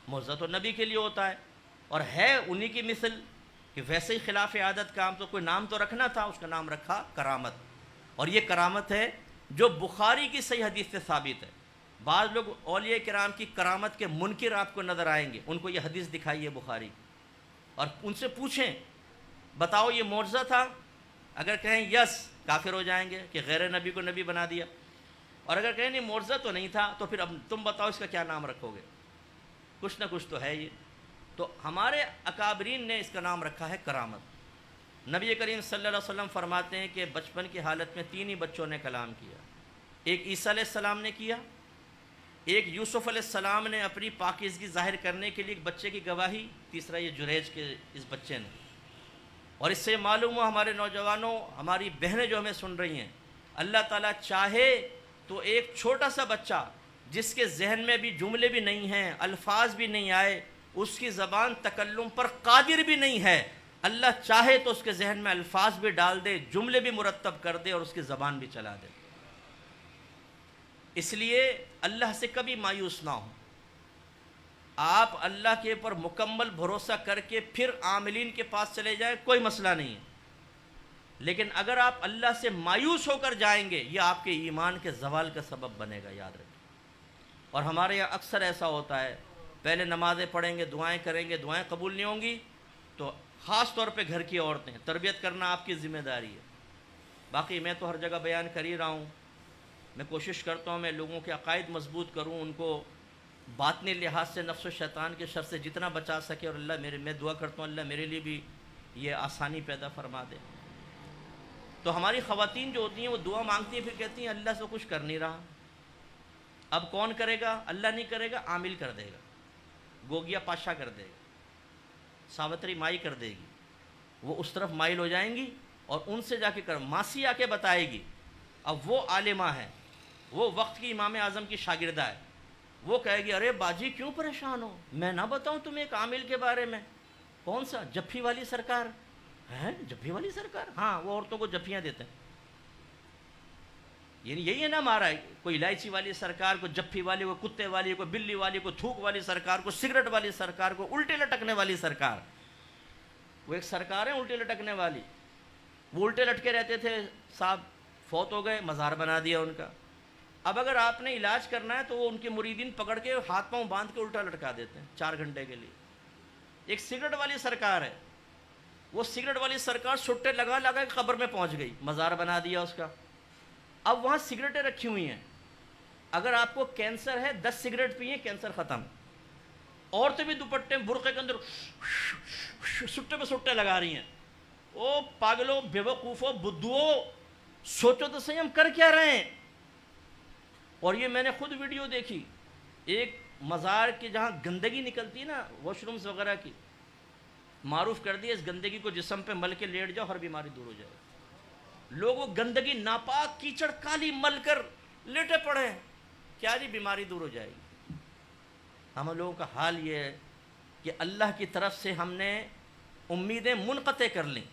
معجزہ تو نبی کے لیے ہوتا ہے, اور ہے انہی کی مثل کہ ویسے ہی خلاف عادت کام, تو کوئی نام تو رکھنا تھا, اس کا نام رکھا کرامت. اور یہ کرامت ہے جو بخاری کی صحیح حدیث سے ثابت ہے. بعض لوگ اولیاء کرام کی کرامت کے منکر آپ کو نظر آئیں گے, ان کو یہ حدیث دکھائی ہے بخاری, اور ان سے پوچھیں بتاؤ یہ معجزہ تھا, اگر کہیں یس, کافر ہو جائیں گے کہ غیر نبی کو نبی بنا دیا. اور اگر کہیں نہیں معجزہ تو نہیں تھا, تو پھر اب تم بتاؤ اس کا کیا نام رکھو گے, کچھ نہ کچھ تو ہے یہ. تو ہمارے اکابرین نے اس کا نام رکھا ہے کرامت. نبی کریم صلی اللہ علیہ وسلم فرماتے ہیں کہ بچپن کی حالت میں 3 ہی بچوں نے کلام کیا. ایک عیسیٰ علیہ السلام نے کیا, ایک یوسف علیہ السلام نے اپنی پاکیزگی ظاہر کرنے کے لیے ایک بچے کی گواہی, تیسرا یہ جریج کے اس بچے نے. اور اس سے معلوم ہوا ہمارے نوجوانوں, ہماری بہنیں جو ہمیں سن رہی ہیں, اللہ تعالیٰ چاہے تو ایک چھوٹا سا بچہ جس کے ذہن میں بھی جملے بھی نہیں ہیں, الفاظ بھی نہیں آئے, اس کی زبان تکلم پر قادر بھی نہیں ہے, اللہ چاہے تو اس کے ذہن میں الفاظ بھی ڈال دے, جملے بھی مرتب کر دے اور اس کی زبان بھی چلا دے. اس لیے اللہ سے کبھی مایوس نہ ہو. آپ اللہ کے اوپر مکمل بھروسہ کر کے پھر عاملین کے پاس چلے جائیں, کوئی مسئلہ نہیں ہے. لیکن اگر آپ اللہ سے مایوس ہو کر جائیں گے, یہ آپ کے ایمان کے زوال کا سبب بنے گا, یاد رکھیں. اور ہمارے یہاں اکثر ایسا ہوتا ہے, پہلے نمازیں پڑھیں گے, دعائیں کریں گے, دعائیں قبول نہیں ہوں گی, تو خاص طور پہ گھر کی عورتیں, تربیت کرنا آپ کی ذمہ داری ہے. باقی میں تو ہر جگہ بیان کر ہی رہا ہوں, میں کوشش کرتا ہوں میں لوگوں کے عقائد مضبوط کروں, ان کو باطنی لحاظ سے نفس و شیطان کے شر سے جتنا بچا سکے, اور اللہ میں دعا کرتا ہوں اللہ میرے لیے بھی یہ آسانی پیدا فرما دے. تو ہماری خواتین جو ہوتی ہیں وہ دعا مانگتی ہیں, پھر کہتی ہیں اللہ سے کچھ کر نہیں رہا. اب کون کرے گا؟ اللہ نہیں کرے گا, عامل کر دے گا, گوگیا پاشا کر دے گا, ساوتری مائی کر دے گی. وہ اس طرف مائل ہو جائیں گی اور ان سے جا کے ماسی آ کے بتائے گی. اب وہ عالمہ ہے, وہ وقت کی امام اعظم کی شاگردہ ہے, وہ کہے گی ارے باجی کیوں پریشان ہو, میں نہ بتاؤں تمہیں ایک عامل کے بارے میں؟ کون سا؟ جفی والی سرکار ہے. جفی والی سرکار؟ ہاں, وہ عورتوں کو جفیاں دیتے ہیں. یہی ہے نا ہمارا, کوئی الائچی والی سرکار, کوئی جفی والی, کوئی کتے والی, کوئی بلی والی, کوئی تھوک والی سرکار, کوئی سگریٹ والی سرکار, کوئی الٹے لٹکنے والی سرکار. وہ ایک سرکار ہے الٹے لٹکنے والی, وہ الٹے لٹکے رہتے تھے, صاحب فوت ہو گئے, مزار بنا دیا ان کا. اب اگر آپ نے علاج کرنا ہے تو وہ ان کے مریدین پکڑ کے ہاتھ پاؤں باندھ کے الٹا لٹکا دیتے ہیں 4 گھنٹے کے لیے. ایک سگریٹ والی سرکار ہے, وہ سگریٹ والی سرکار سٹے لگا لگا کے قبر میں پہنچ گئی, مزار بنا دیا اس کا. اب وہاں سگریٹیں رکھی ہوئی ہیں, اگر آپ کو کینسر ہے 10 سگریٹ پئیں, کینسر ختم. عورتیں بھی دوپٹے برقعے کے اندر سٹے پہ سٹے لگا رہی ہیں. او پاگلوں, بیوقوفوں, بدھوؤں, سوچو تو صحیح ہم کر کیا رہے ہیں. اور یہ میں نے خود ویڈیو دیکھی, ایک مزار کی جہاں گندگی نکلتی ہے نا, واش رومز وغیرہ کی, معروف کر دیا اس گندگی کو جسم پہ مل کے لیٹ جاؤ, ہر بیماری دور ہو جائے. لوگوں گندگی ناپاک کیچڑ کالی مل کر لیٹے پڑے ہیں, کیا جی بیماری دور ہو جائے گی. ہم لوگوں کا حال یہ ہے کہ اللہ کی طرف سے ہم نے امیدیں منقطع کر لیں.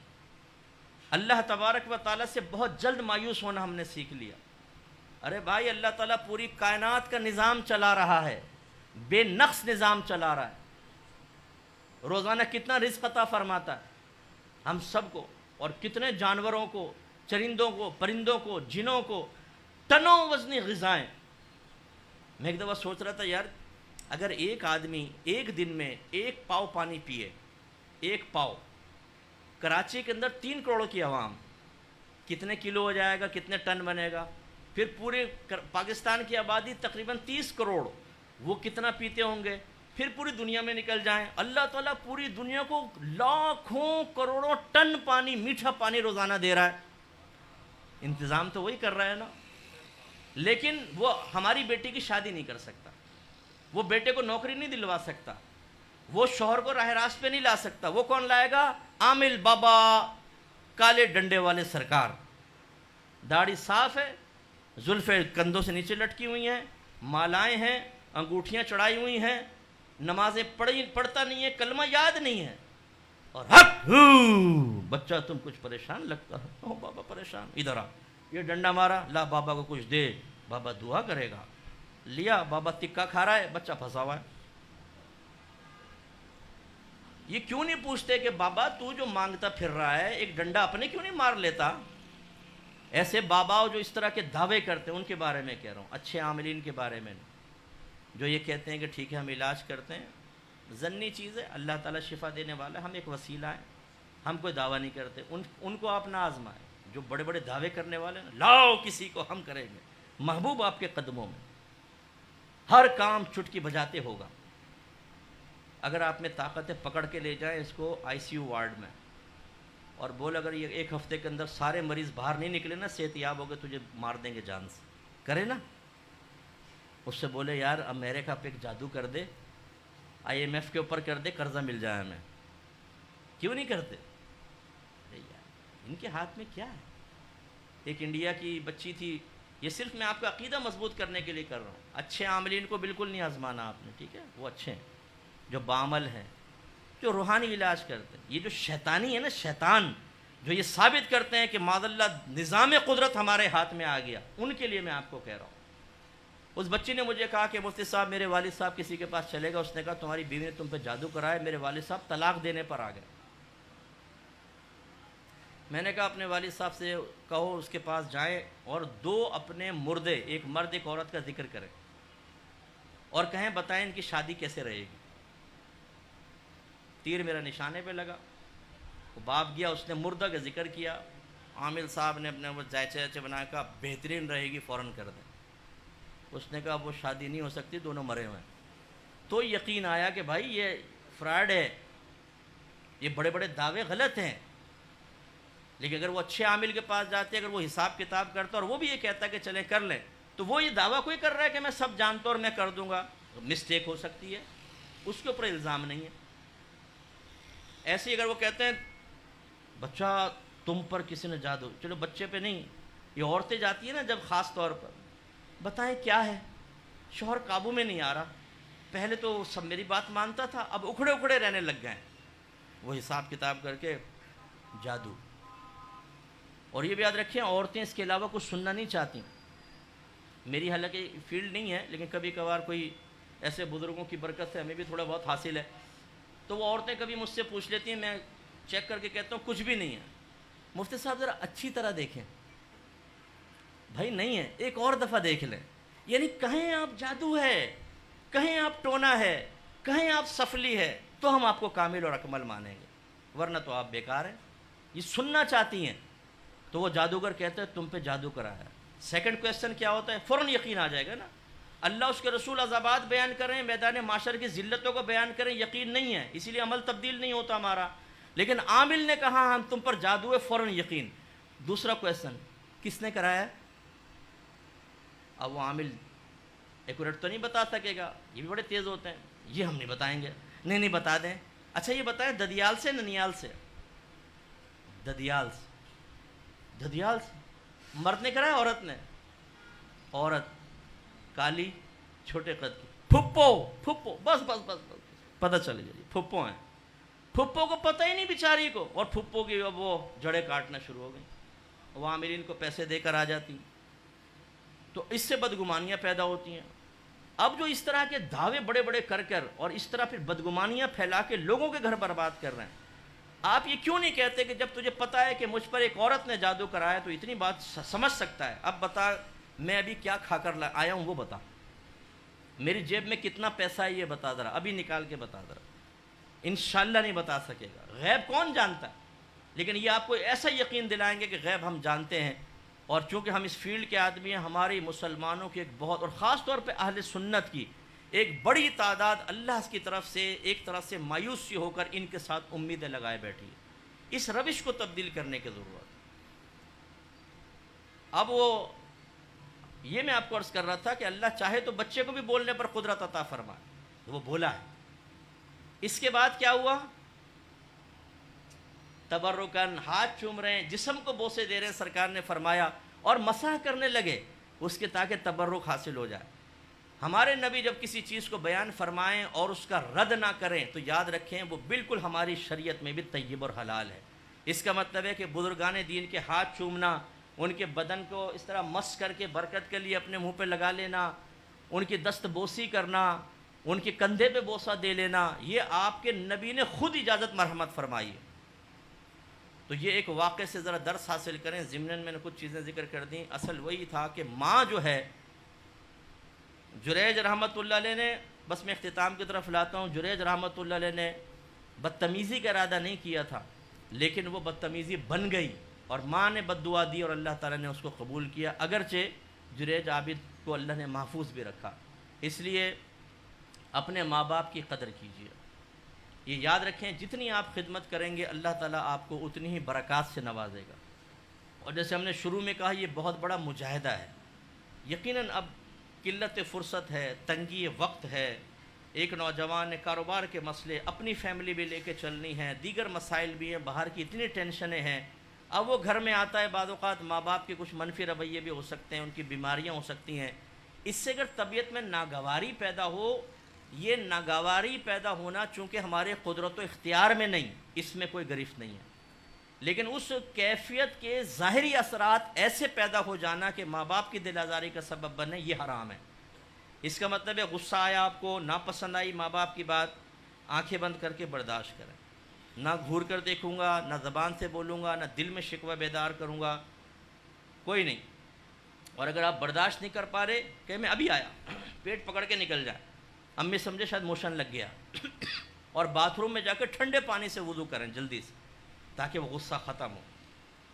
اللہ تبارک و تعالیٰ سے بہت جلد مایوس ہونا ہم نے سیکھ لیا. ارے بھائی, اللہ تعالیٰ پوری کائنات کا نظام چلا رہا ہے, بے نقص نظام چلا رہا ہے. روزانہ کتنا رزق عطا فرماتا ہے ہم سب کو, اور کتنے جانوروں کو, چرندوں کو, پرندوں کو, جنوں کو, ٹنوں وزنی غذائیں. میں ایک دفعہ سوچ رہا تھا یار, اگر ایک آدمی ایک دن میں 1 پاؤ پانی پیے, 1 پاؤ, کراچی کے اندر 3 کروڑ کی عوام, کتنے کلو ہو جائے گا, کتنے ٹن بنے گا. پھر پورے پاکستان کی آبادی تقریباً 30 کروڑ, وہ کتنا پیتے ہوں گے. پھر پوری دنیا میں نکل جائیں, اللہ تعالیٰ پوری دنیا کو لاکھوں کروڑوں ٹن پانی, میٹھا پانی روزانہ دے رہا ہے. انتظام تو وہی کر رہا ہے نا. لیکن وہ ہماری بیٹی کی شادی نہیں کر سکتا, وہ بیٹے کو نوکری نہیں دلوا سکتا, وہ شوہر کو راہ راست پہ نہیں لا سکتا. وہ کون لائے گا؟ عامل بابا, کالے ڈنڈے والے سرکار. داڑھی صاف ہے, زلفیں کندھوں سے نیچے لٹکی ہوئی ہیں, مالائیں ہیں, انگوٹھیاں چڑھائی ہوئی ہیں, نمازیں پڑھتا نہیں ہے, کلمہ یاد نہیں ہے, اور حق بچہ تم کچھ پریشان لگتا ہے. او بابا پریشان, ادھر آ, یہ ڈنڈا مارا, لا بابا کو کچھ دے, بابا دعا کرے گا. لیا, بابا تکا کھا رہا ہے, بچہ پھنسا ہوا ہے. یہ کیوں نہیں پوچھتے کہ بابا تو جو مانگتا پھر رہا ہے, ایک ڈنڈا اپنے کیوں نہیں مار لیتا؟ ایسے بابا جو اس طرح کے دعوے کرتے ہیں ان کے بارے میں کہہ رہا ہوں, اچھے عاملین کے بارے میں نہیں, جو یہ کہتے ہیں کہ ٹھیک ہے ہم علاج کرتے ہیں. ضنی چیز ہے, اللہ تعالیٰ شفا دینے والا ہے, ہم ایک وسیلہ ہیں, ہم کوئی دعویٰ نہیں کرتے. ان کو آپ نہ آزمائیں جو بڑے بڑے دعوے کرنے والے ہیں. لاؤ کسی کو, ہم کریں گے. محبوب آپ کے قدموں میں, ہر کام چٹکی بجاتے ہوگا. اگر آپ میں طاقت ہے پکڑ کے لے جائیں اس کو ICU وارڈ میں, اور بول اگر یہ 1 ہفتے کے اندر سارے مریض باہر نہیں نکلے نا صحت یاب ہو گئے تجھے مار دیں گے جان سے، کرے نا؟ اس سے بولے یار امریکہ پہ ایک جادو کر دے، IMF کے اوپر کر دے، قرضہ مل جائے ہمیں، کیوں نہیں کرتے؟ ان کے ہاتھ میں کیا ہے؟ ایک انڈیا کی بچی تھی، یہ صرف میں آپ کا عقیدہ مضبوط کرنے کے لیے کر رہا ہوں، اچھے عاملین کو بالکل نہیں آزمانا آپ نے، ٹھیک ہے؟ وہ اچھے ہیں جو بعمل ہیں، جو روحانی علاج کرتے ہیں۔ یہ جو شیطانی ہے نا، شیطان جو یہ ثابت کرتے ہیں کہ معاذ اللہ نظام قدرت ہمارے ہاتھ میں آ گیا، ان کے لیے میں آپ کو کہہ رہا ہوں۔ اس بچی نے مجھے کہا کہ مفتی صاحب میرے والد صاحب کسی کے پاس چلے گا، اس نے کہا تمہاری بیوی نے تم پہ جادو کرایا، میرے والد صاحب طلاق دینے پر آ گئے۔ میں نے کہا اپنے والد صاحب سے کہو اس کے پاس جائیں اور 2 اپنے مردے، ایک مرد ایک عورت کا ذکر کریں اور کہیں بتائیں ان کی شادی کیسے رہے گی۔ تیر میرا نشانے پہ لگا، وہ باپ گیا، اس نے مردہ کا ذکر کیا، عامل صاحب نے اپنے وہ جائچے بنا کہا بہترین رہے گی فوراً کر دیں۔ اس نے کہا وہ شادی نہیں ہو سکتی، دونوں مرے ہوئے ہیں۔ تو یقین آیا کہ بھائی یہ فراڈ ہے، یہ بڑے بڑے دعوے غلط ہیں، لیکن اگر وہ اچھے عامل کے پاس جاتے، اگر وہ حساب کتاب کرتا اور وہ بھی یہ کہتا کہ چلیں کر لیں، تو وہ یہ دعویٰ کوئی کر رہا ہے کہ میں سب جانتا اور میں کر دوں گا، مسٹیک ہو سکتی ہے، اس کے اوپر الزام نہیں ہے۔ ایسے ہی اگر وہ کہتے ہیں بچہ تم پر کسی نے جادو، چلو بچے پہ نہیں، یہ عورتیں جاتی ہیں نا جب خاص طور پر، بتائیں کیا ہے، شوہر قابو میں نہیں آ رہا، پہلے تو سب میری بات مانتا تھا، اب اکھڑے اکھڑے رہنے لگ گئے، وہ حساب کتاب کر کے جادو۔ اور یہ بھی یاد رکھیں عورتیں اس کے علاوہ کچھ سننا نہیں چاہتی۔ میری حالانکہ فیلڈ نہیں ہے، لیکن کبھی کبھار کوئی ایسے بزرگوں کی برکت سے ہمیں بھی تھوڑا بہت حاصل ہے، تو وہ عورتیں کبھی مجھ سے پوچھ لیتی ہیں، میں چیک کر کے کہتا ہوں کچھ بھی نہیں ہے۔ مفتی صاحب ذرا اچھی طرح دیکھیں، بھائی نہیں ہے، ایک اور دفعہ دیکھ لیں، یعنی کہیں آپ جادو ہے، کہیں آپ ٹونا ہے، کہیں آپ سفلی ہے، تو ہم آپ کو کامل اور اکمل مانیں گے، ورنہ تو آپ بیکار ہیں۔ یہ سننا چاہتی ہیں تو وہ جادوگر کہتے ہیں تم پہ جادو کرایا۔ سیکنڈ کویسچن کیا ہوتا ہے؟ فوراً یقین آ جائے گا نا، اللہ اس کے رسول عذابات بیان کریں، میدان معاشر کی ذلتوں کو بیان کریں، یقین نہیں ہے، اسی لیے عمل تبدیل نہیں ہوتا ہمارا۔ لیکن عامل نے کہا ہم تم پر جادو ہے، فوراً یقین۔ دوسرا کویسچن کس نے کرایا؟ اب وہ عامل ایکوریٹ تو نہیں بتا سکے گا، یہ بھی بڑے تیز ہوتے ہیں، یہ ہم نہیں بتائیں گے، نہیں بتا دیں۔ اچھا یہ بتائیں ددیال سے ننیال سے؟ ددیال سے۔ ددیال سے مرد نے کرایا عورت نے؟ عورت کالی چھوٹے قد کی، پھپھو، بس پتہ چلے جائے پھپھو ہیں، پھپھو کو پتہ ہی نہیں بیچاری کو، اور پھپھو کی اب وہ جڑیں کاٹنا شروع ہو گئیں، وہ عاملین کو پیسے دے کر آ جاتی، تو اس سے بدگمانیاں پیدا ہوتی ہیں۔ اب جو اس طرح کے دعوے بڑے بڑے کر اور اس طرح پھر بدگمانیاں پھیلا کے لوگوں کے گھر برباد کر رہے ہیں، آپ یہ کیوں نہیں کہتے کہ جب تجھے پتہ ہے کہ مجھ پر ایک عورت نے جادو کرایا تو اتنی بات سمجھ سکتا ہے، اب بتا میں ابھی کیا کھا کر آیا ہوں وہ بتا، میری جیب میں کتنا پیسہ ہے یہ بتا ذرا، ابھی نکال کے بتا ذرا۔ انشاءاللہ نہیں بتا سکے گا، غیب کون جانتا ہے، لیکن یہ آپ کو ایسا یقین دلائیں گے کہ غیب ہم جانتے ہیں، اور چونکہ ہم اس فیلڈ کے آدمی ہیں، ہماری مسلمانوں کی ایک بہت، اور خاص طور پہ اہل سنت کی ایک بڑی تعداد اللہ کی طرف سے ایک طرح سے مایوس سی ہو کر ان کے ساتھ امیدیں لگائے بیٹھی ہے۔ اس روش کو تبدیل کرنے کی ضرورت ہے۔ اب وہ یہ میں آپ کو عرض کر رہا تھا کہ اللہ چاہے تو بچے کو بھی بولنے پر قدرت عطا فرمائے، وہ بولا ہے۔ اس کے بعد کیا ہوا؟ تبرکن ہاتھ چوم رہے ہیں، جسم کو بوسے دے رہے ہیں، سرکار نے فرمایا، اور مسح کرنے لگے اس کے تاکہ تبرک حاصل ہو جائے۔ ہمارے نبی جب کسی چیز کو بیان فرمائیں اور اس کا رد نہ کریں تو یاد رکھیں وہ بالکل ہماری شریعت میں بھی طیب اور حلال ہے۔ اس کا مطلب ہے کہ بزرگان دین کے ہاتھ چومنا، ان کے بدن کو اس طرح مس کر کے برکت کے لیے اپنے منہ پہ لگا لینا، ان کی دست بوسی کرنا، ان کے کندھے پہ بوسہ دے لینا، یہ آپ کے نبی نے خود اجازت مرحمت فرمائی ہے۔ تو یہ ایک واقعے سے ذرا درس حاصل کریں۔ ضمناً میں نے کچھ چیزیں ذکر کر دیں، اصل وہی تھا کہ ماں جو ہے، جریج رحمۃ اللہ علیہ نے، بس میں اختتام کی طرف لاتا ہوں، جریج رحمۃ اللہ علیہ نے بدتمیزی کا ارادہ نہیں کیا تھا، لیکن وہ بدتمیزی بن گئی اور ماں نے بد دعا دی اور اللہ تعالیٰ نے اس کو قبول کیا، اگرچہ جریج عابد کو اللہ نے محفوظ بھی رکھا۔ اس لیے اپنے ماں باپ کی قدر کیجیے، یہ یاد رکھیں جتنی آپ خدمت کریں گے اللہ تعالیٰ آپ کو اتنی ہی برکات سے نوازے گا. اور جیسے ہم نے شروع میں کہا یہ بہت بڑا مجاہدہ ہے. یقیناً اب قلت فرصت ہے، تنگی وقت ہے، ایک نوجوان نے کاروبار کے مسئلے، اپنی فیملی بھی لے کے چلنی ہے، دیگر مسائل بھی ہیں، باہر کی اتنی ٹینشنیں ہیں. اب وہ گھر میں آتا ہے، بعض اوقات ماں باپ کے کچھ منفی رویے بھی ہو سکتے ہیں، ان کی بیماریاں ہو سکتی ہیں. اس سے اگر طبیعت میں ناگواری پیدا ہو، یہ ناگواری پیدا ہونا چونکہ ہمارے قدرت و اختیار میں نہیں، اس میں کوئی گرفت نہیں ہے، لیکن اس کیفیت کے ظاہری اثرات ایسے پیدا ہو جانا کہ ماں باپ کی دل آزاری کا سبب بنے، یہ حرام ہے. اس کا مطلب ہے غصہ آیا آپ کو، ناپسند آئی ماں باپ کی بات، آنکھیں بند کر کے برداشت کریں. نہ گھور کر دیکھوں گا، نہ زبان سے بولوں گا، نہ دل میں شکوہ بیدار کروں گا، کوئی نہیں. اور اگر آپ برداشت نہیں کر پا رہے کہ میں ابھی آیا، پیٹ پکڑ کے نکل جائے، امی سمجھے شاید موشن لگ گیا، اور باتھ روم میں جا کے ٹھنڈے پانی سے وضو کریں جلدی سے تاکہ وہ غصہ ختم ہو.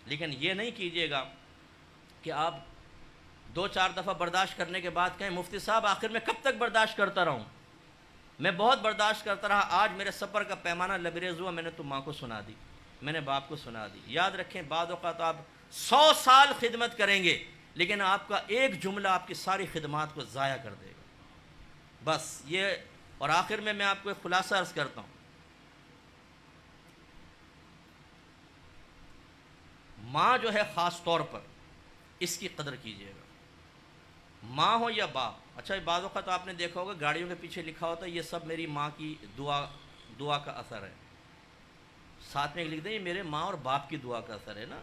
لیکن یہ نہیں کیجیے گا کہ آپ 2-4 دفعہ برداشت کرنے کے بعد کہیں مفتی صاحب آخر میں کب تک برداشت کرتا رہوں، میں بہت برداشت کرتا رہا، آج میرے صبر کا پیمانہ لبریز ہوا، میں نے تو ماں کو سنا دی، میں نے باپ کو سنا دی. یاد رکھیں بعض اوقات آپ 100 سال خدمت کریں گے لیکن آپ کا ایک جملہ آپ کی ساری خدمات کو ضائع کر دے گا. بس یہ. اور آخر میں آپ کو ایک خلاصہ عرض کرتا ہوں، ماں جو ہے خاص طور پر اس کی قدر کیجیے گا، ماں ہو یا باپ. اچھا بعض اوقات آپ نے دیکھا ہوگا گاڑیوں کے پیچھے لکھا ہوتا ہے یہ سب میری ماں کی دعا کا اثر ہے، ساتھ میں لکھ دیں یہ میرے ماں اور باپ کی دعا کا اثر ہے نا.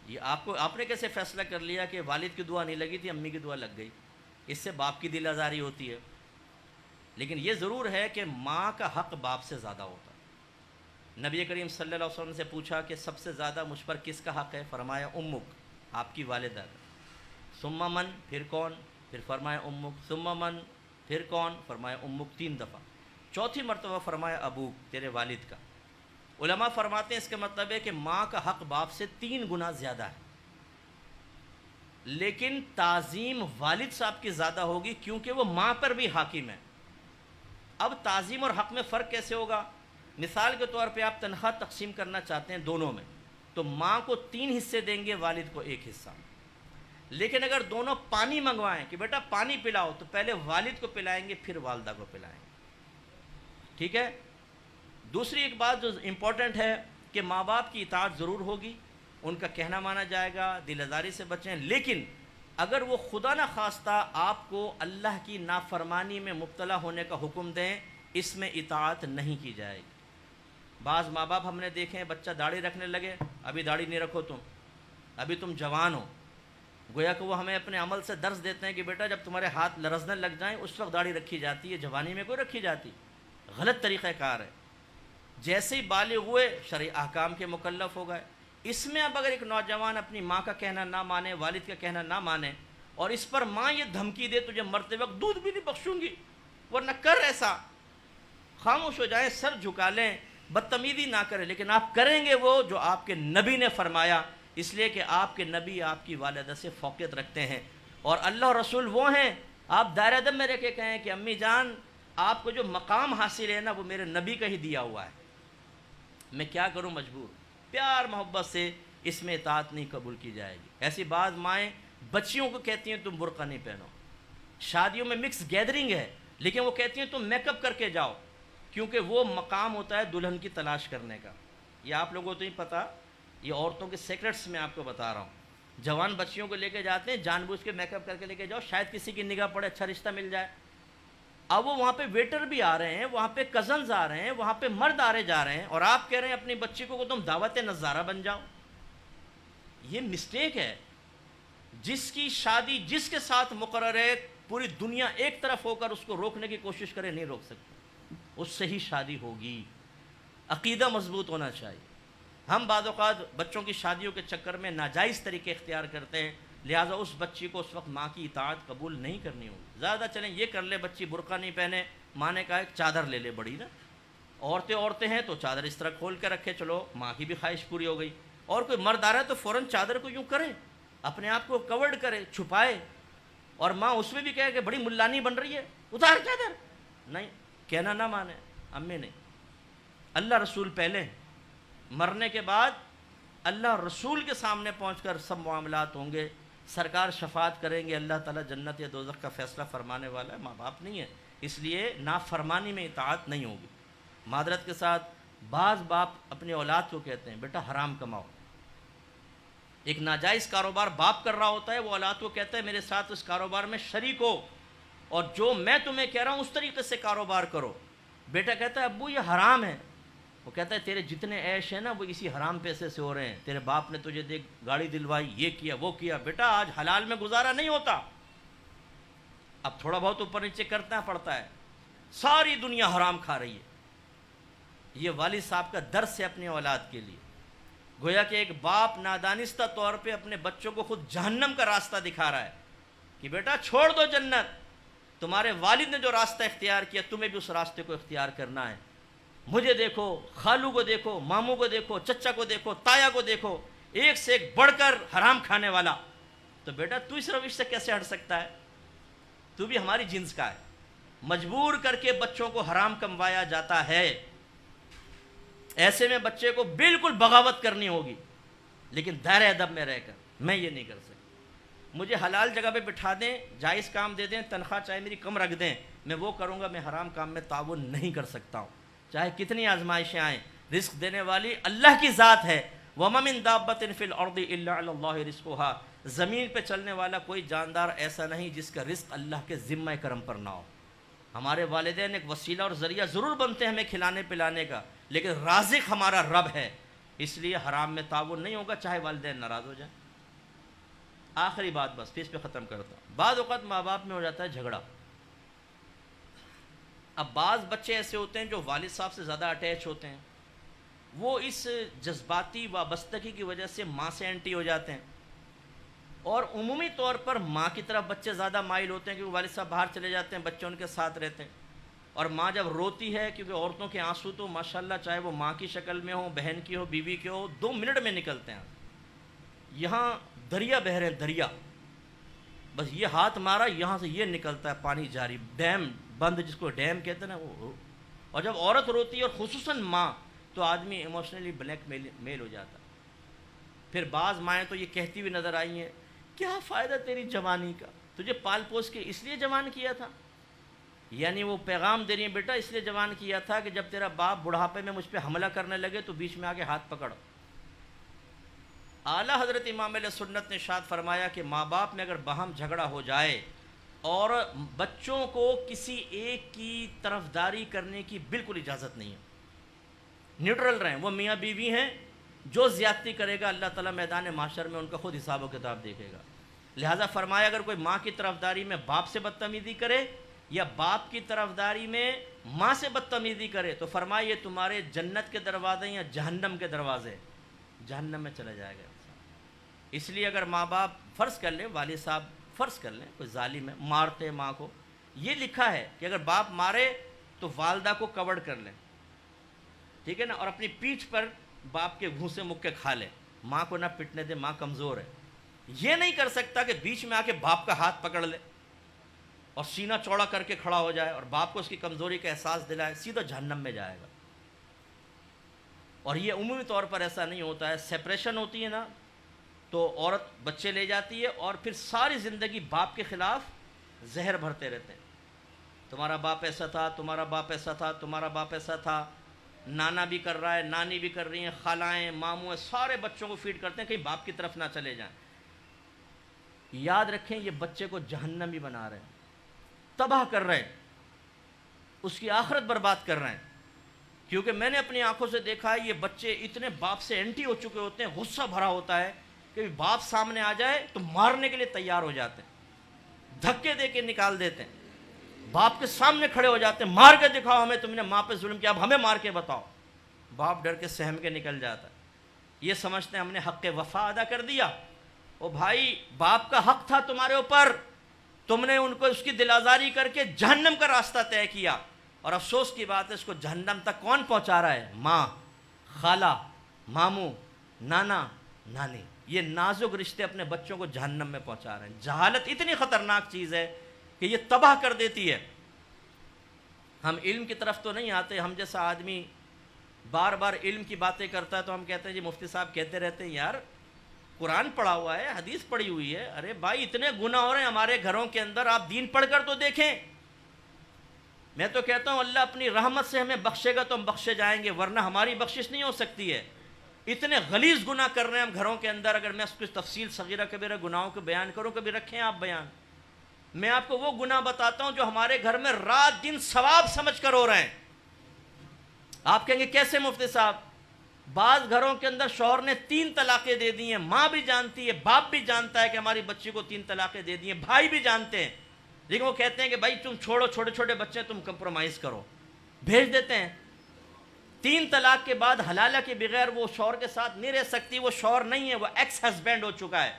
یہ آپ نے کیسے فیصلہ کر لیا کہ والد کی دعا نہیں لگی تھی امی کی دعا لگ گئی؟ اس سے باپ کی دل آزاری ہوتی ہے. لیکن یہ ضرور ہے کہ ماں کا حق باپ سے زیادہ ہوتا ہے. نبی کریم صلی اللہ علیہ وسلم سے پوچھا کہ سب سے زیادہ مجھ پر کس کا حق ہے؟ فرمایا امک، آپ کی والدہ کا. ثم من، پھر کون؟ پھر فرمایا امک. ثم من، پھر کون؟ فرمایا امک 3 دفعہ. چوتھی مرتبہ فرمایا ابوک، تیرے والد کا. علماء فرماتے ہیں اس کا مطلب ہے کہ ماں کا حق باپ سے 3 گنا زیادہ ہے، لیکن تعظیم والد صاحب کی زیادہ ہوگی کیونکہ وہ ماں پر بھی حاکم ہے. اب تعظیم اور حق میں فرق کیسے ہوگا؟ مثال کے طور پہ آپ تنخواہ تقسیم کرنا چاہتے ہیں دونوں میں، تو ماں کو 3 حصے دیں گے، والد کو 1 حصہ. لیکن اگر دونوں پانی منگوائیں کہ بیٹا پانی پلاؤ، تو پہلے والد کو پلائیں گے پھر والدہ کو پلائیں گے. ٹھیک ہے. دوسری ایک بات جو امپورٹنٹ ہے کہ ماں باپ کی اطاعت ضرور ہوگی، ان کا کہنا مانا جائے گا، دل آزاری سے بچیں. لیکن اگر وہ خدا نہ خواستہ آپ کو اللہ کی نافرمانی میں مبتلا ہونے کا حکم دیں، اس میں اطاعت نہیں کی جائے گی. بعض ماں باپ ہم نے دیکھے ہیں بچہ داڑھی رکھنے لگے، ابھی داڑھی نہیں رکھو، ابھی تم جوان ہو. گویا کہ وہ ہمیں اپنے عمل سے درس دیتے ہیں کہ بیٹا جب تمہارے ہاتھ لرزنے لگ جائیں اس وقت داڑھی رکھی جاتی ہے، جوانی میں کوئی رکھی جاتی. غلط طریقہ کار ہے. جیسے ہی بالغ ہوئے شرعی احکام کے مکلف ہو گئے. اس میں اب اگر ایک نوجوان اپنی ماں کا کہنا نہ مانے، والد کا کہنا نہ مانے، اور اس پر ماں یہ دھمکی دے تجھے مرتے وقت دودھ بھی نہیں بخشوں گی ورنہ کر ایسا، خاموش ہو جائیں، سر جھکا لیں، بدتمیزی نہ کریں. لیکن آپ کریں گے وہ جو آپ کے نبی نے فرمایا، اس لیے کہ آپ کے نبی آپ کی والدہ سے فوقیت رکھتے ہیں، اور اللہ اور رسول وہ ہیں آپ دائرہ ادب میں رہ کے کہیں کہ امی جان آپ کو جو مقام حاصل ہے نا وہ میرے نبی کا ہی دیا ہوا ہے، میں کیا کروں مجبور. پیار محبت سے اس میں اطاعت نہیں قبول کی جائے گی. ایسی بعض مائیں بچیوں کو کہتی ہیں تم برقع نہیں پہنو. شادیوں میں مکس گیدرنگ ہے لیکن وہ کہتی ہیں تم میک اپ کر کے جاؤ، کیونکہ وہ مقام ہوتا ہے دلہن کی تلاش کرنے کا. یہ آپ لوگوں کو تو نہیں پتہ، یہ عورتوں کے سیکرٹس میں آپ کو بتا رہا ہوں. جوان بچیوں کو لے کے جاتے ہیں جان بوجھ کے میک اپ کر کے لے کے جاؤ، شاید کسی کی نگاہ پڑے، اچھا رشتہ مل جائے. اب وہ وہاں پہ ویٹر بھی آ رہے ہیں، وہاں پہ کزنز آ رہے ہیں، وہاں پہ مرد آ رہے جا رہے ہیں، اور آپ کہہ رہے ہیں اپنی بچی کو کہ تم دعوت نظارہ بن جاؤ. یہ مسٹیک ہے. جس کی شادی جس کے ساتھ مقرر ہے پوری دنیا ایک طرف ہو کر اس کو روکنے کی کوشش کرے نہیں روک سکتی، اس سے ہی شادی ہوگی. عقیدہ مضبوط ہونا چاہیے. ہم بعض اوقات بچوں کی شادیوں کے چکر میں ناجائز طریقے اختیار کرتے ہیں، لہٰذا اس بچی کو اس وقت ماں کی اطاعت قبول نہیں کرنی ہوگی. زیادہ چلیں یہ کر لے بچی برقع نہیں پہنے، ماں نے کہا ایک چادر لے لے بڑی نا، عورتیں ہیں تو چادر اس طرح کھول کے رکھے، چلو ماں کی بھی خواہش پوری ہو گئی. اور کوئی مرد آ رہا ہے تو فوراً چادر کو یوں کرے، اپنے آپ کو کورڈ کرے، چھپائے، اور ماں اس میں بھی کہے کہ بڑی ملانی بن رہی ہے اتار چادر. نہیں، کہنا نہ مانے امی نہیں. اللہ رسول پہلے، مرنے کے بعد اللہ رسول کے سامنے پہنچ کر سب معاملات ہوں گے، سرکار شفاعت کریں گے، اللہ تعالیٰ جنت یا دوزخ کا فیصلہ فرمانے والا ہے، ماں باپ نہیں ہے، اس لیے نافرمانی میں اطاعت نہیں ہوگی۔ معذرت کے ساتھ بعض باپ اپنی اولاد کو کہتے ہیں بیٹا حرام کماؤ، ایک ناجائز کاروبار باپ کر رہا ہوتا ہے، وہ اولاد کو کہتا ہے میرے ساتھ اس کاروبار میں شریک ہو اور جو میں تمہیں کہہ رہا ہوں اس طریقے سے کاروبار کرو۔ بیٹا کہتا ہے ابو یہ حرام ہے، وہ کہتا ہے تیرے جتنے عیش ہیں نا وہ اسی حرام پیسے سے ہو رہے ہیں، تیرے باپ نے تجھے دیکھ گاڑی دلوائی، یہ کیا وہ کیا، بیٹا آج حلال میں گزارا نہیں ہوتا، اب تھوڑا بہت اوپر نیچے کرنا پڑتا ہے، ساری دنیا حرام کھا رہی ہے۔ یہ والد صاحب کا درس ہے اپنی اولاد کے لیے، گویا کہ ایک باپ نادانستہ طور پہ اپنے بچوں کو خود جہنم کا راستہ دکھا رہا ہے کہ بیٹا چھوڑ دو جنت، تمہارے والد نے جو راستہ اختیار کیا تمہیں بھی اس راستے کو اختیار کرنا ہے۔ مجھے دیکھو، خالو کو دیکھو، ماموں کو دیکھو، چچا کو دیکھو، تایا کو دیکھو، ایک سے ایک بڑھ کر حرام کھانے والا، تو بیٹا تو اس روش سے کیسے ہٹ سکتا ہے؟ تو بھی ہماری جنس کا ہے، مجبور کر کے بچوں کو حرام کموایا جاتا ہے۔ ایسے میں بچے کو بالکل بغاوت کرنی ہوگی، لیکن دائرہ ادب میں رہ کر، میں یہ نہیں کر سکتا، مجھے حلال جگہ پہ بٹھا دیں، جائز کام دے دیں، تنخواہ چاہے میری کم رکھ دیں، میں وہ کروں گا، میں حرام کام میں تعاون نہیں کر سکتا ہوں، چاہے کتنی آزمائشیں آئیں۔ رزق دینے والی اللہ کی ذات ہے، وَمَا مِن دَابَّةٍ فِي الْأَرْضِ إِلَّا عَلَى اللَّهِ رِزْقُهَا، زمین پہ چلنے والا کوئی جاندار ایسا نہیں جس کا رزق اللہ کے ذمہ کرم پر نہ ہو۔ ہمارے والدین ایک وسیلہ اور ذریعہ ضرور بنتے ہیں ہمیں کھلانے پلانے کا، لیکن رازق ہمارا رب ہے، اس لیے حرام میں تعاون نہیں ہوگا چاہے والدین ناراض ہو جائیں۔ آخری بات بس پھر اس پہ ختم کرتا ہوں، بعض اوقات ماں باپ میں ہو جاتا ہے جھگڑا۔ اب بعض بچے ایسے ہوتے ہیں جو والد صاحب سے زیادہ اٹیچ ہوتے ہیں، وہ اس جذباتی وابستگی کی وجہ سے ماں سے اینٹی ہو جاتے ہیں، اور عمومی طور پر ماں کی طرف بچے زیادہ مائل ہوتے ہیں کیونکہ والد صاحب باہر چلے جاتے ہیں، بچے ان کے ساتھ رہتے ہیں، اور ماں جب روتی ہے، کیونکہ عورتوں کے آنسو تو ماشاءاللہ چاہے وہ ماں کی شکل میں ہو، بہن کی ہو، بیوی کے ہو، 2 منٹ میں نکلتے ہیں۔ یہاں دریا بہہ رہے ہیں، دریا، بس یہ ہاتھ مارا یہاں سے یہ نکلتا ہے پانی جاری، ڈیم بند جس کو ڈیم کہتے ہیں نا وہ۔ اور جب عورت روتی ہے اور خصوصاً ماں، تو آدمی ایموشنلی بلیک میل ہو جاتا ہے۔ پھر بعض مائیں تو یہ کہتی ہوئی نظر آئی ہیں کیا فائدہ تیری جوانی کا، تجھے پال پوس کے اس لیے جوان کیا تھا، یعنی وہ پیغام دے رہی ہیں بیٹا اس لیے جوان کیا تھا کہ جب تیرا باپ بڑھاپے میں مجھ پہ حملہ کرنے لگے تو بیچ میں آگے ہاتھ پکڑو۔ اعلیٰ حضرت امام علیہ سنت نے ارشاد فرمایا کہ ماں باپ میں اگر باہم جھگڑا ہو جائے اور بچوں کو کسی ایک کی طرفداری کرنے کی بالکل اجازت نہیں ہے، نیوٹرل رہیں، وہ میاں بیوی ہیں، جو زیادتی کرے گا اللہ تعالیٰ میدان محشر میں ان کا خود حساب و کتاب دیکھے گا۔ لہٰذا فرمایا اگر کوئی ماں کی طرفداری میں باپ سے بدتمیزی کرے یا باپ کی طرفداری میں ماں سے بدتمیزی کرے تو فرمایا یہ تمہارے جنت کے دروازے یا جہنم کے دروازے، جہنم میں چلا جائے گا۔ اس لیے اگر ماں باپ فرض کر لیں، والد صاحب فرض کر لیں کوئی ظالم ہے، مارتے ماں کو، یہ لکھا ہے کہ اگر باپ مارے تو والدہ کو کور کر لیں، ٹھیک ہے نا، اور اپنی پیٹھ پر باپ کے گھوسے مکے کھا لے، ماں کو نہ پٹنے دے، ماں کمزور ہے۔ یہ نہیں کر سکتا کہ بیچ میں آ کے باپ کا ہاتھ پکڑ لے اور سینہ چوڑا کر کے کھڑا ہو جائے اور باپ کو اس کی کمزوری کا احساس دلائے، سیدھا جہنم میں جائے گا۔ اور یہ عمومی طور پر ایسا نہیں ہوتا ہے، سیپریشن ہوتی ہے نا تو عورت بچے لے جاتی ہے اور پھر ساری زندگی باپ کے خلاف زہر بھرتے رہتے ہیں، تمہارا باپ ایسا تھا، تمہارا باپ ایسا تھا، تمہارا باپ ایسا تھا، نانا بھی کر رہا ہے، نانی بھی کر رہی ہیں، خالائیں، ماموں، سارے بچوں کو فیڈ کرتے ہیں کہیں باپ کی طرف نہ چلے جائیں۔ یاد رکھیں یہ بچے کو جہنمی بنا رہے ہیں، تباہ کر رہے ہیں، اس کی آخرت برباد کر رہے ہیں، کیونکہ میں نے اپنی آنکھوں سے دیکھا ہے یہ بچے اتنے باپ سے اینٹی ہو چکے ہوتے ہیں، غصہ بھرا ہوتا ہے کہ باپ سامنے آ جائے تو مارنے کے لیے تیار ہو جاتے ہیں، دھکے دے کے نکال دیتے ہیں، باپ کے سامنے کھڑے ہو جاتے ہیں، مار کے دکھاؤ ہمیں تم نے ماں پہ ظلم کیا، اب ہمیں مار کے بتاؤ۔ باپ ڈر کے سہم کے نکل جاتا ہے، یہ سمجھتے ہیں ہم نے حق وفا ادا کر دیا۔ او بھائی باپ کا حق تھا تمہارے اوپر، تم نے ان کو اس کی دل آزاری کر کے جہنم کا راستہ طے کیا، اور افسوس کی بات ہے اس کو جہنم تک کون پہنچا رہا ہے؟ ماں، خالہ، ماموں، نانا، نانی، یہ نازک رشتے اپنے بچوں کو جہنم میں پہنچا رہے ہیں۔ جہالت اتنی خطرناک چیز ہے کہ یہ تباہ کر دیتی ہے۔ ہم علم کی طرف تو نہیں آتے، ہم جیسا آدمی بار بار علم کی باتیں کرتا ہے تو ہم کہتے ہیں جی مفتی صاحب کہتے رہتے ہیں یار قرآن پڑھا ہوا ہے، حدیث پڑھی ہوئی ہے. ارے بھائی اتنے گناہ ہو رہے ہیں ہمارے گھروں کے اندر، آپ دین پڑھ کر تو دیکھیں. میں تو کہتا ہوں اللہ اپنی رحمت سے ہمیں بخشے گا تو ہم بخشے جائیں گے، ورنہ ہماری بخشش نہیں ہو سکتی ہے. اتنے غلیظ گناہ کر رہے ہیں ہم گھروں کے اندر. اگر میں اس کی تفصیل صغیرہ کبیرہ گناہوں کو بیان کروں، کبھی رکھیں آپ بیان. میں آپ کو وہ گناہ بتاتا ہوں جو ہمارے گھر میں رات دن ثواب سمجھ کر ہو رہے ہیں. آپ کہیں گے کیسے مفتی صاحب؟ بعض گھروں کے اندر شوہر نے 3 طلاقیں دے دی ہیں، ماں بھی جانتی ہے، باپ بھی جانتا ہے کہ ہماری بچی کو 3 طلاقیں دے دی ہیں، بھائی بھی جانتے ہیں، لیکن وہ کہتے ہیں کہ بھائی تم چھوڑو، چھوٹے چھوٹے بچے تم کمپرومائز کرو، بھیج دیتے ہیں. 3 طلاق کے بعد حلالہ کے بغیر وہ شوہر کے ساتھ نہیں رہ سکتی. وہ شوہر نہیں ہے، وہ ایکس ہسبینڈ ہو چکا ہے،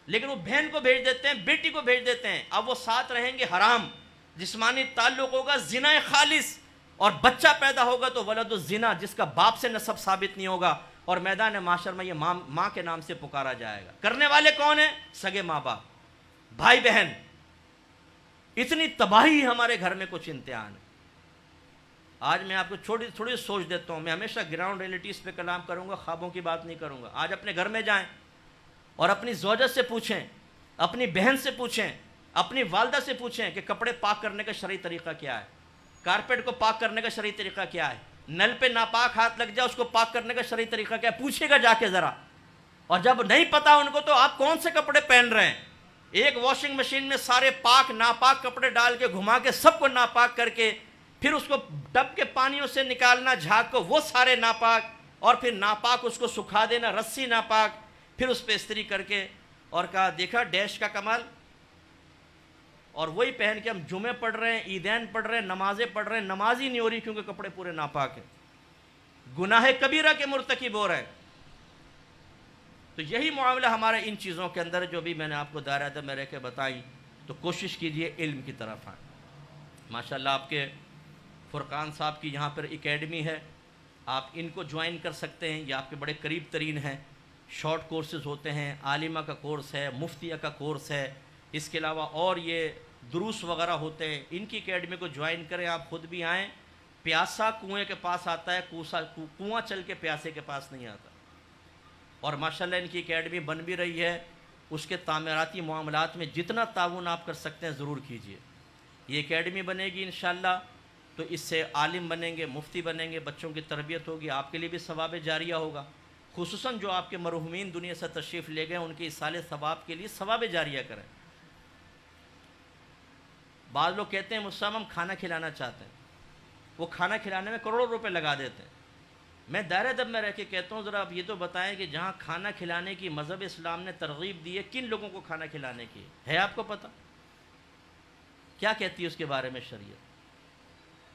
لیکن وہ بہن کو بھیج دیتے ہیں، بیٹی کو بھیج دیتے ہیں. اب وہ ساتھ رہیں گے، حرام جسمانی تعلق ہوگا، زنا خالص، اور بچہ پیدا ہوگا تو ولد الزنا، جس کا باپ سے نسب ثابت نہیں ہوگا، اور میدان معاشر میں یہ ماں کے نام سے پکارا جائے گا. کرنے والے کون ہیں؟ سگے ماں باپ، بھائی بہن. اتنی تباہی ہمارے گھر میں کچھ امتحان ہے. آج میں آپ کو تھوڑی سوچ دیتا ہوں. میں ہمیشہ گراؤنڈ ریئلٹیز پہ کلام کروں گا، خوابوں کی بات نہیں کروں گا. آج اپنے گھر میں جائیں اور اپنی زوجہ سے پوچھیں، اپنی بہن سے پوچھیں، اپنی والدہ سے پوچھیں کہ کپڑے پاک کرنے کا شرعی طریقہ کیا ہے، کارپیٹ کو پاک کرنے کا شرعی طریقہ کیا ہے، نل پہ ناپاک ہاتھ لگ جائے اس کو پاک کرنے کا شرعی طریقہ کیا ہے. پوچھے گا جا کے ذرا. اور جب نہیں پتا ان کو تو آپ کون سے کپڑے پہن رہے ہیں. ایک واشنگ مشین میں سارے پاک ناپاک کپڑے ڈال کے گھما کے سب کو ناپاک کر کے پھر اس کو ڈب کے پانیوں سے نکالنا، جھاگ کو وہ سارے ناپاک، اور پھر ناپاک اس کو سکھا دینا، رسی ناپاک، پھر اس پہ استری کر کے، اور کہا دیکھا ڈیش کا کمال. اور وہی پہن کے ہم جمعے پڑھ رہے ہیں، عیدین پڑھ رہے ہیں، نمازیں پڑھ رہے ہیں، نماز ہی نہیں ہو رہی کیونکہ کپڑے پورے ناپاک ہیں. گناہ کبیرہ کے مرتکب ہو رہے ہیں. تو یہی معاملہ ہمارا ان چیزوں کے اندر جو بھی میں نے آپ کو دائرہ میں رہ کے بتائی. تو کوشش کیجئے علم کی طرف آئیں. ماشاءاللہ آپ کے فرقان صاحب کی یہاں پر اکیڈمی ہے، آپ ان کو جوائن کر سکتے ہیں. یہ آپ کے بڑے قریب ترین ہیں. شارٹ کورسز ہوتے ہیں، عالمہ کا کورس ہے، مفتیہ کا کورس ہے، اس کے علاوہ اور یہ دروس وغیرہ ہوتے ہیں. ان کی اکیڈمی کو جوائن کریں. آپ خود بھی آئیں. پیاسا کنویں کے پاس آتا ہے، کنواں چل کے پیاسے کے پاس نہیں آتا. اور ماشاءاللہ ان کی اکیڈمی بن بھی رہی ہے. اس کے تعمیراتی معاملات میں جتنا تعاون آپ کر سکتے ہیں ضرور کیجیے. یہ اکیڈمی بنے گی انشاءاللہ تو اس سے عالم بنیں گے، مفتی بنیں گے، بچوں کی تربیت ہوگی، آپ کے لیے بھی ثواب جاریہ ہوگا. خصوصاً جو آپ کے مرحومین دنیا سے تشریف لے گئے ان کے ایصال ثواب کے لیے ثواب جاریہ کریں. بعض لوگ کہتے ہیں مجھ سے ہم کھانا کھلانا چاہتے ہیں، وہ کھانا کھلانے میں کروڑوں روپے لگا دیتے ہیں. میں دائرہ ادب میں رہ کے کہتا ہوں ذرا آپ یہ تو بتائیں کہ جہاں کھانا کھلانے کی مذہب اسلام نے ترغیب دی ہے، کن لوگوں کو کھانا کھلانے کی ہے آپ کو پتہ؟ کیا کہتی ہے اس کے بارے میں شریعت؟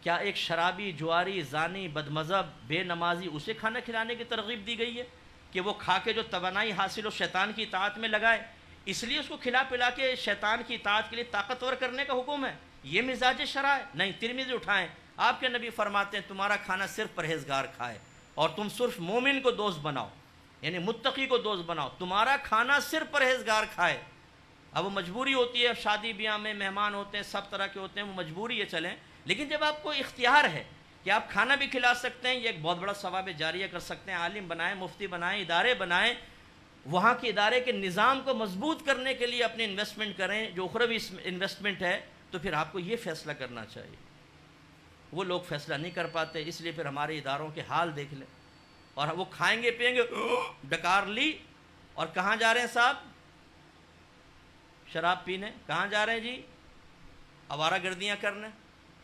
کیا ایک شرابی، جواری، زانی، بد مذہب، بے نمازی اسے کھانا کھلانے کی ترغیب دی گئی ہے کہ وہ کھا کے جو توانائی حاصل ہو شیطان کی اطاعت میں لگائے، اس لیے اس کو کھلا پلا کے شیطان کی اطاعت کے لیے طاقتور کرنے کا حکم ہے؟ یہ مزاج شرع ہے؟ نہیں. ترمذی اٹھائیں، آپ کے نبی فرماتے ہیں تمہارا کھانا صرف پرہیزگار کھائے اور تم صرف مومن کو دوست بناؤ، یعنی متقی کو دوست بناؤ. تمہارا کھانا صرف پرہیزگار کھائے. اب وہ مجبوری ہوتی ہے، شادی بیاہ میں مہمان ہوتے ہیں، سب طرح کے ہوتے ہیں، وہ مجبوری ہے چلیں. لیکن جب آپ کو اختیار ہے کہ آپ کھانا بھی کھلا سکتے ہیں، یہ ایک بہت بڑا ثواب جاریہ کر سکتے ہیں. عالم بنائیں، مفتی بنائیں، ادارے بنائیں، وہاں کے ادارے کے نظام کو مضبوط کرنے کے لیے اپنی انویسٹمنٹ کریں جو اخروی انویسٹمنٹ ہے. تو پھر آپ کو یہ فیصلہ کرنا چاہیے. وہ لوگ فیصلہ نہیں کر پاتے، اس لیے پھر ہمارے اداروں کے حال دیکھ لیں. اور وہ کھائیں گے پئیں گے، ڈکار لی، اور کہاں جا رہے ہیں صاحب؟ شراب پینے. کہاں جا رہے ہیں جی؟ آوارہ گردیاں کرنے.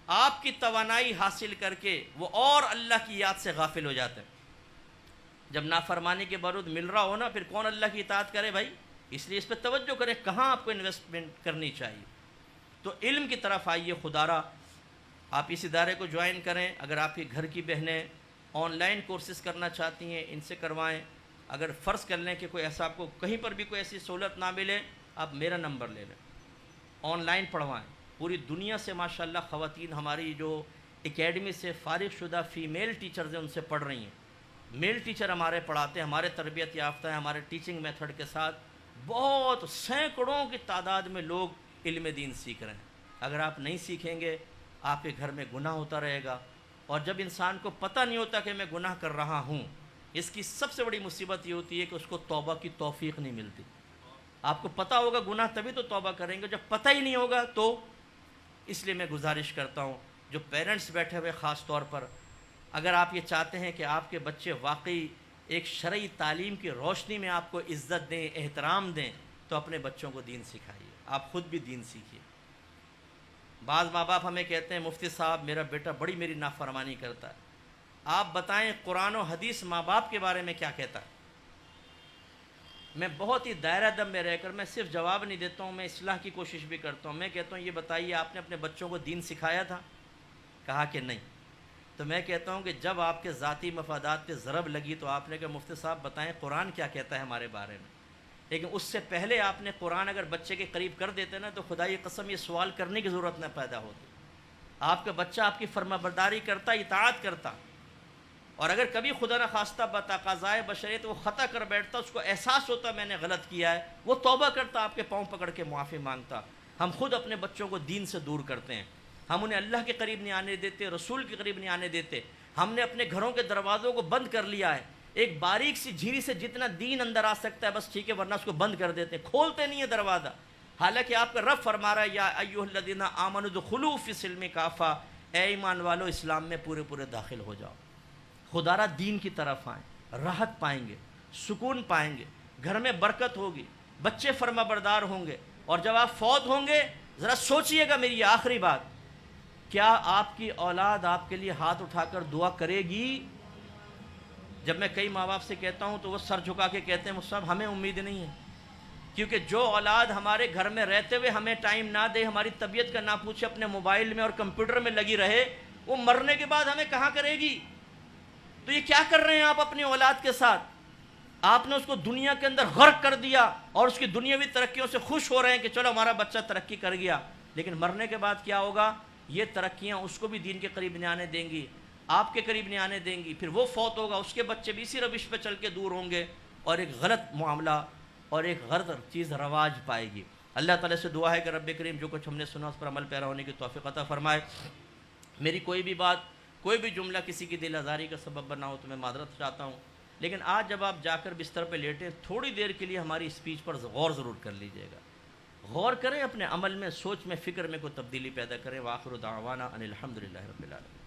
آپ کی توانائی حاصل کر کے وہ اور اللہ کی یاد سے غافل ہو جاتے ہیں. جب نافرمانی کے بارود مل رہا ہو نا، پھر کون اللہ کی اطاعت کرے بھائی؟ اس لیے اس پہ توجہ کریں کہاں آپ کو انویسٹمنٹ کرنی چاہیے. تو علم کی طرف آئیے. خدا را آپ اس ادارے کو جوائن کریں. اگر آپ کی گھر کی بہنیں آن لائن کورسز کرنا چاہتی ہیں ان سے کروائیں. اگر فرض کر لیں کہ کوئی ایسا آپ کو کہیں پر بھی کوئی ایسی سہولت نہ ملے، آپ میرا نمبر لے لیں، آن لائن پڑھوائیں. پوری دنیا سے ماشاءاللہ خواتین ہماری جو اکیڈمی سے فارغ شدہ فیمیل ٹیچرز ہیں ان سے پڑھ رہی ہیں. میل ٹیچر ہمارے پڑھاتے ہیں، ہمارے تربیت یافتہ ہیں، ہمارے ٹیچنگ میتھڈ کے ساتھ بہت سینکڑوں کی تعداد میں لوگ علم دین سیکھ رہے ہیں. اگر آپ نہیں سیکھیں گے آپ کے گھر میں گناہ ہوتا رہے گا، اور جب انسان کو پتہ نہیں ہوتا کہ میں گناہ کر رہا ہوں، اس کی سب سے بڑی مصیبت یہ ہوتی ہے کہ اس کو توبہ کی توفیق نہیں ملتی۔ آپ کو پتہ ہوگا گناہ تبھی تو توبہ کریں گے، جب پتہ ہی نہیں ہوگا تو۔ اس لیے میں گزارش کرتا ہوں جو پیرنٹس بیٹھے ہوئے خاص طور پر، اگر آپ یہ چاہتے ہیں کہ آپ کے بچے واقعی ایک شرعی تعلیم کی روشنی میں آپ کو عزت دیں، احترام دیں، تو اپنے بچوں کو دین سکھائیے، آپ خود بھی دین سیکھیے۔ بعض ماں باپ ہمیں کہتے ہیں مفتی صاحب میرا بیٹا بڑی میری نافرمانی کرتا ہے، آپ بتائیں قرآن و حدیث ماں باپ کے بارے میں کیا کہتا ہے؟ میں بہت ہی دائرہ دم میں رہ کر میں صرف جواب نہیں دیتا ہوں، میں اصلاح کی کوشش بھی کرتا ہوں۔ میں کہتا ہوں یہ بتائیے آپ نے اپنے بچوں کو دین سکھایا تھا؟ کہا کہ نہیں۔ تو میں کہتا ہوں کہ جب آپ کے ذاتی مفادات پہ ضرب لگی تو آپ نے کہا مفتی صاحب بتائیں قرآن کیا کہتا ہے ہمارے بارے میں، لیکن اس سے پہلے آپ نے قرآن اگر بچے کے قریب کر دیتے نا تو خدا کی قسم یہ سوال کرنے کی ضرورت نہ پیدا ہوتی۔ آپ کا بچہ آپ کی فرما برداری کرتا، اطاعت کرتا، اور اگر کبھی خدا نخواستہ بتقاضائے بشریت وہ خطا کر بیٹھتا، اس کو احساس ہوتا میں نے غلط کیا ہے، وہ توبہ کرتا، آپ کے پاؤں پکڑ کے معافی مانگتا۔ ہم خود اپنے بچوں کو دین سے دور کرتے ہیں، ہم انہیں اللہ کے قریب نہیں آنے دیتے، رسول کے قریب نہیں آنے دیتے۔ ہم نے اپنے گھروں کے دروازوں کو بند کر لیا ہے، ایک باریک سی جھیری سے جتنا دین اندر آ سکتا ہے بس ٹھیک ہے، ورنہ اس کو بند کر دیتے ہیں، کھولتے نہیں ہے دروازہ۔ حالانکہ آپ کا رب فرما رہا ہے یا ایھا الذین آمنوا ادخلوا فی السلم کافہ، اے ایمان والو اسلام میں پورے پورے داخل ہو جاؤ، خدا را دین کی طرف آئیں، راحت پائیں گے، سکون پائیں گے، گھر میں برکت ہوگی، بچے فرما بردار ہوں گے۔ اور جب آپ فوت ہوں گے ذرا سوچئے گا، میری یہ آخری بات، کیا آپ کی اولاد آپ کے لیے ہاتھ اٹھا کر دعا کرے گی؟ جب میں کئی ماں باپ سے کہتا ہوں تو وہ سر جھکا کے کہتے ہیں مجھ صاحب ہمیں امید نہیں ہے، کیونکہ جو اولاد ہمارے گھر میں رہتے ہوئے ہمیں ٹائم نہ دے، ہماری طبیعت کا نہ پوچھے، اپنے موبائل میں اور کمپیوٹر میں لگی رہے، وہ مرنے کے بعد ہمیں کہاں کرے گی؟ تو یہ کیا کر رہے ہیں آپ اپنی اولاد کے ساتھ؟ آپ نے اس کو دنیا کے اندر غرق کر دیا اور اس کی دنیاوی ترقیوں سے خوش ہو رہے ہیں کہ چلو ہمارا بچہ ترقی کر گیا، لیکن مرنے کے بعد کیا ہوگا؟ یہ ترقیاں اس کو بھی دین کے قریب نہیں آنے دیں گی، آپ کے قریب نہیں آنے دیں گی، پھر وہ فوت ہوگا، اس کے بچے بھی اسی روش پہ چل کے دور ہوں گے، اور ایک غلط معاملہ اور ایک غلط چیز رواج پائے گی۔ اللہ تعالیٰ سے دعا ہے کہ رب کریم جو کچھ ہم نے سنا اس پر عمل پیرا ہونے کی توفیق عطا فرمائے۔ میری کوئی بھی بات، کوئی بھی جملہ کسی کی دل آزاری کا سبب بنا ہو تو میں معذرت چاہتا ہوں، لیکن آج جب آپ جا کر بستر پہ لیٹیں تھوڑی دیر کے لیے ہماری اسپیچ پر غور ضرور کر لیجئے گا، غور کریں، اپنے عمل میں، سوچ میں، فکر میں کوئی تبدیلی پیدا کریں۔ وآخر دعوانا ان الحمدللہ رب العالمین۔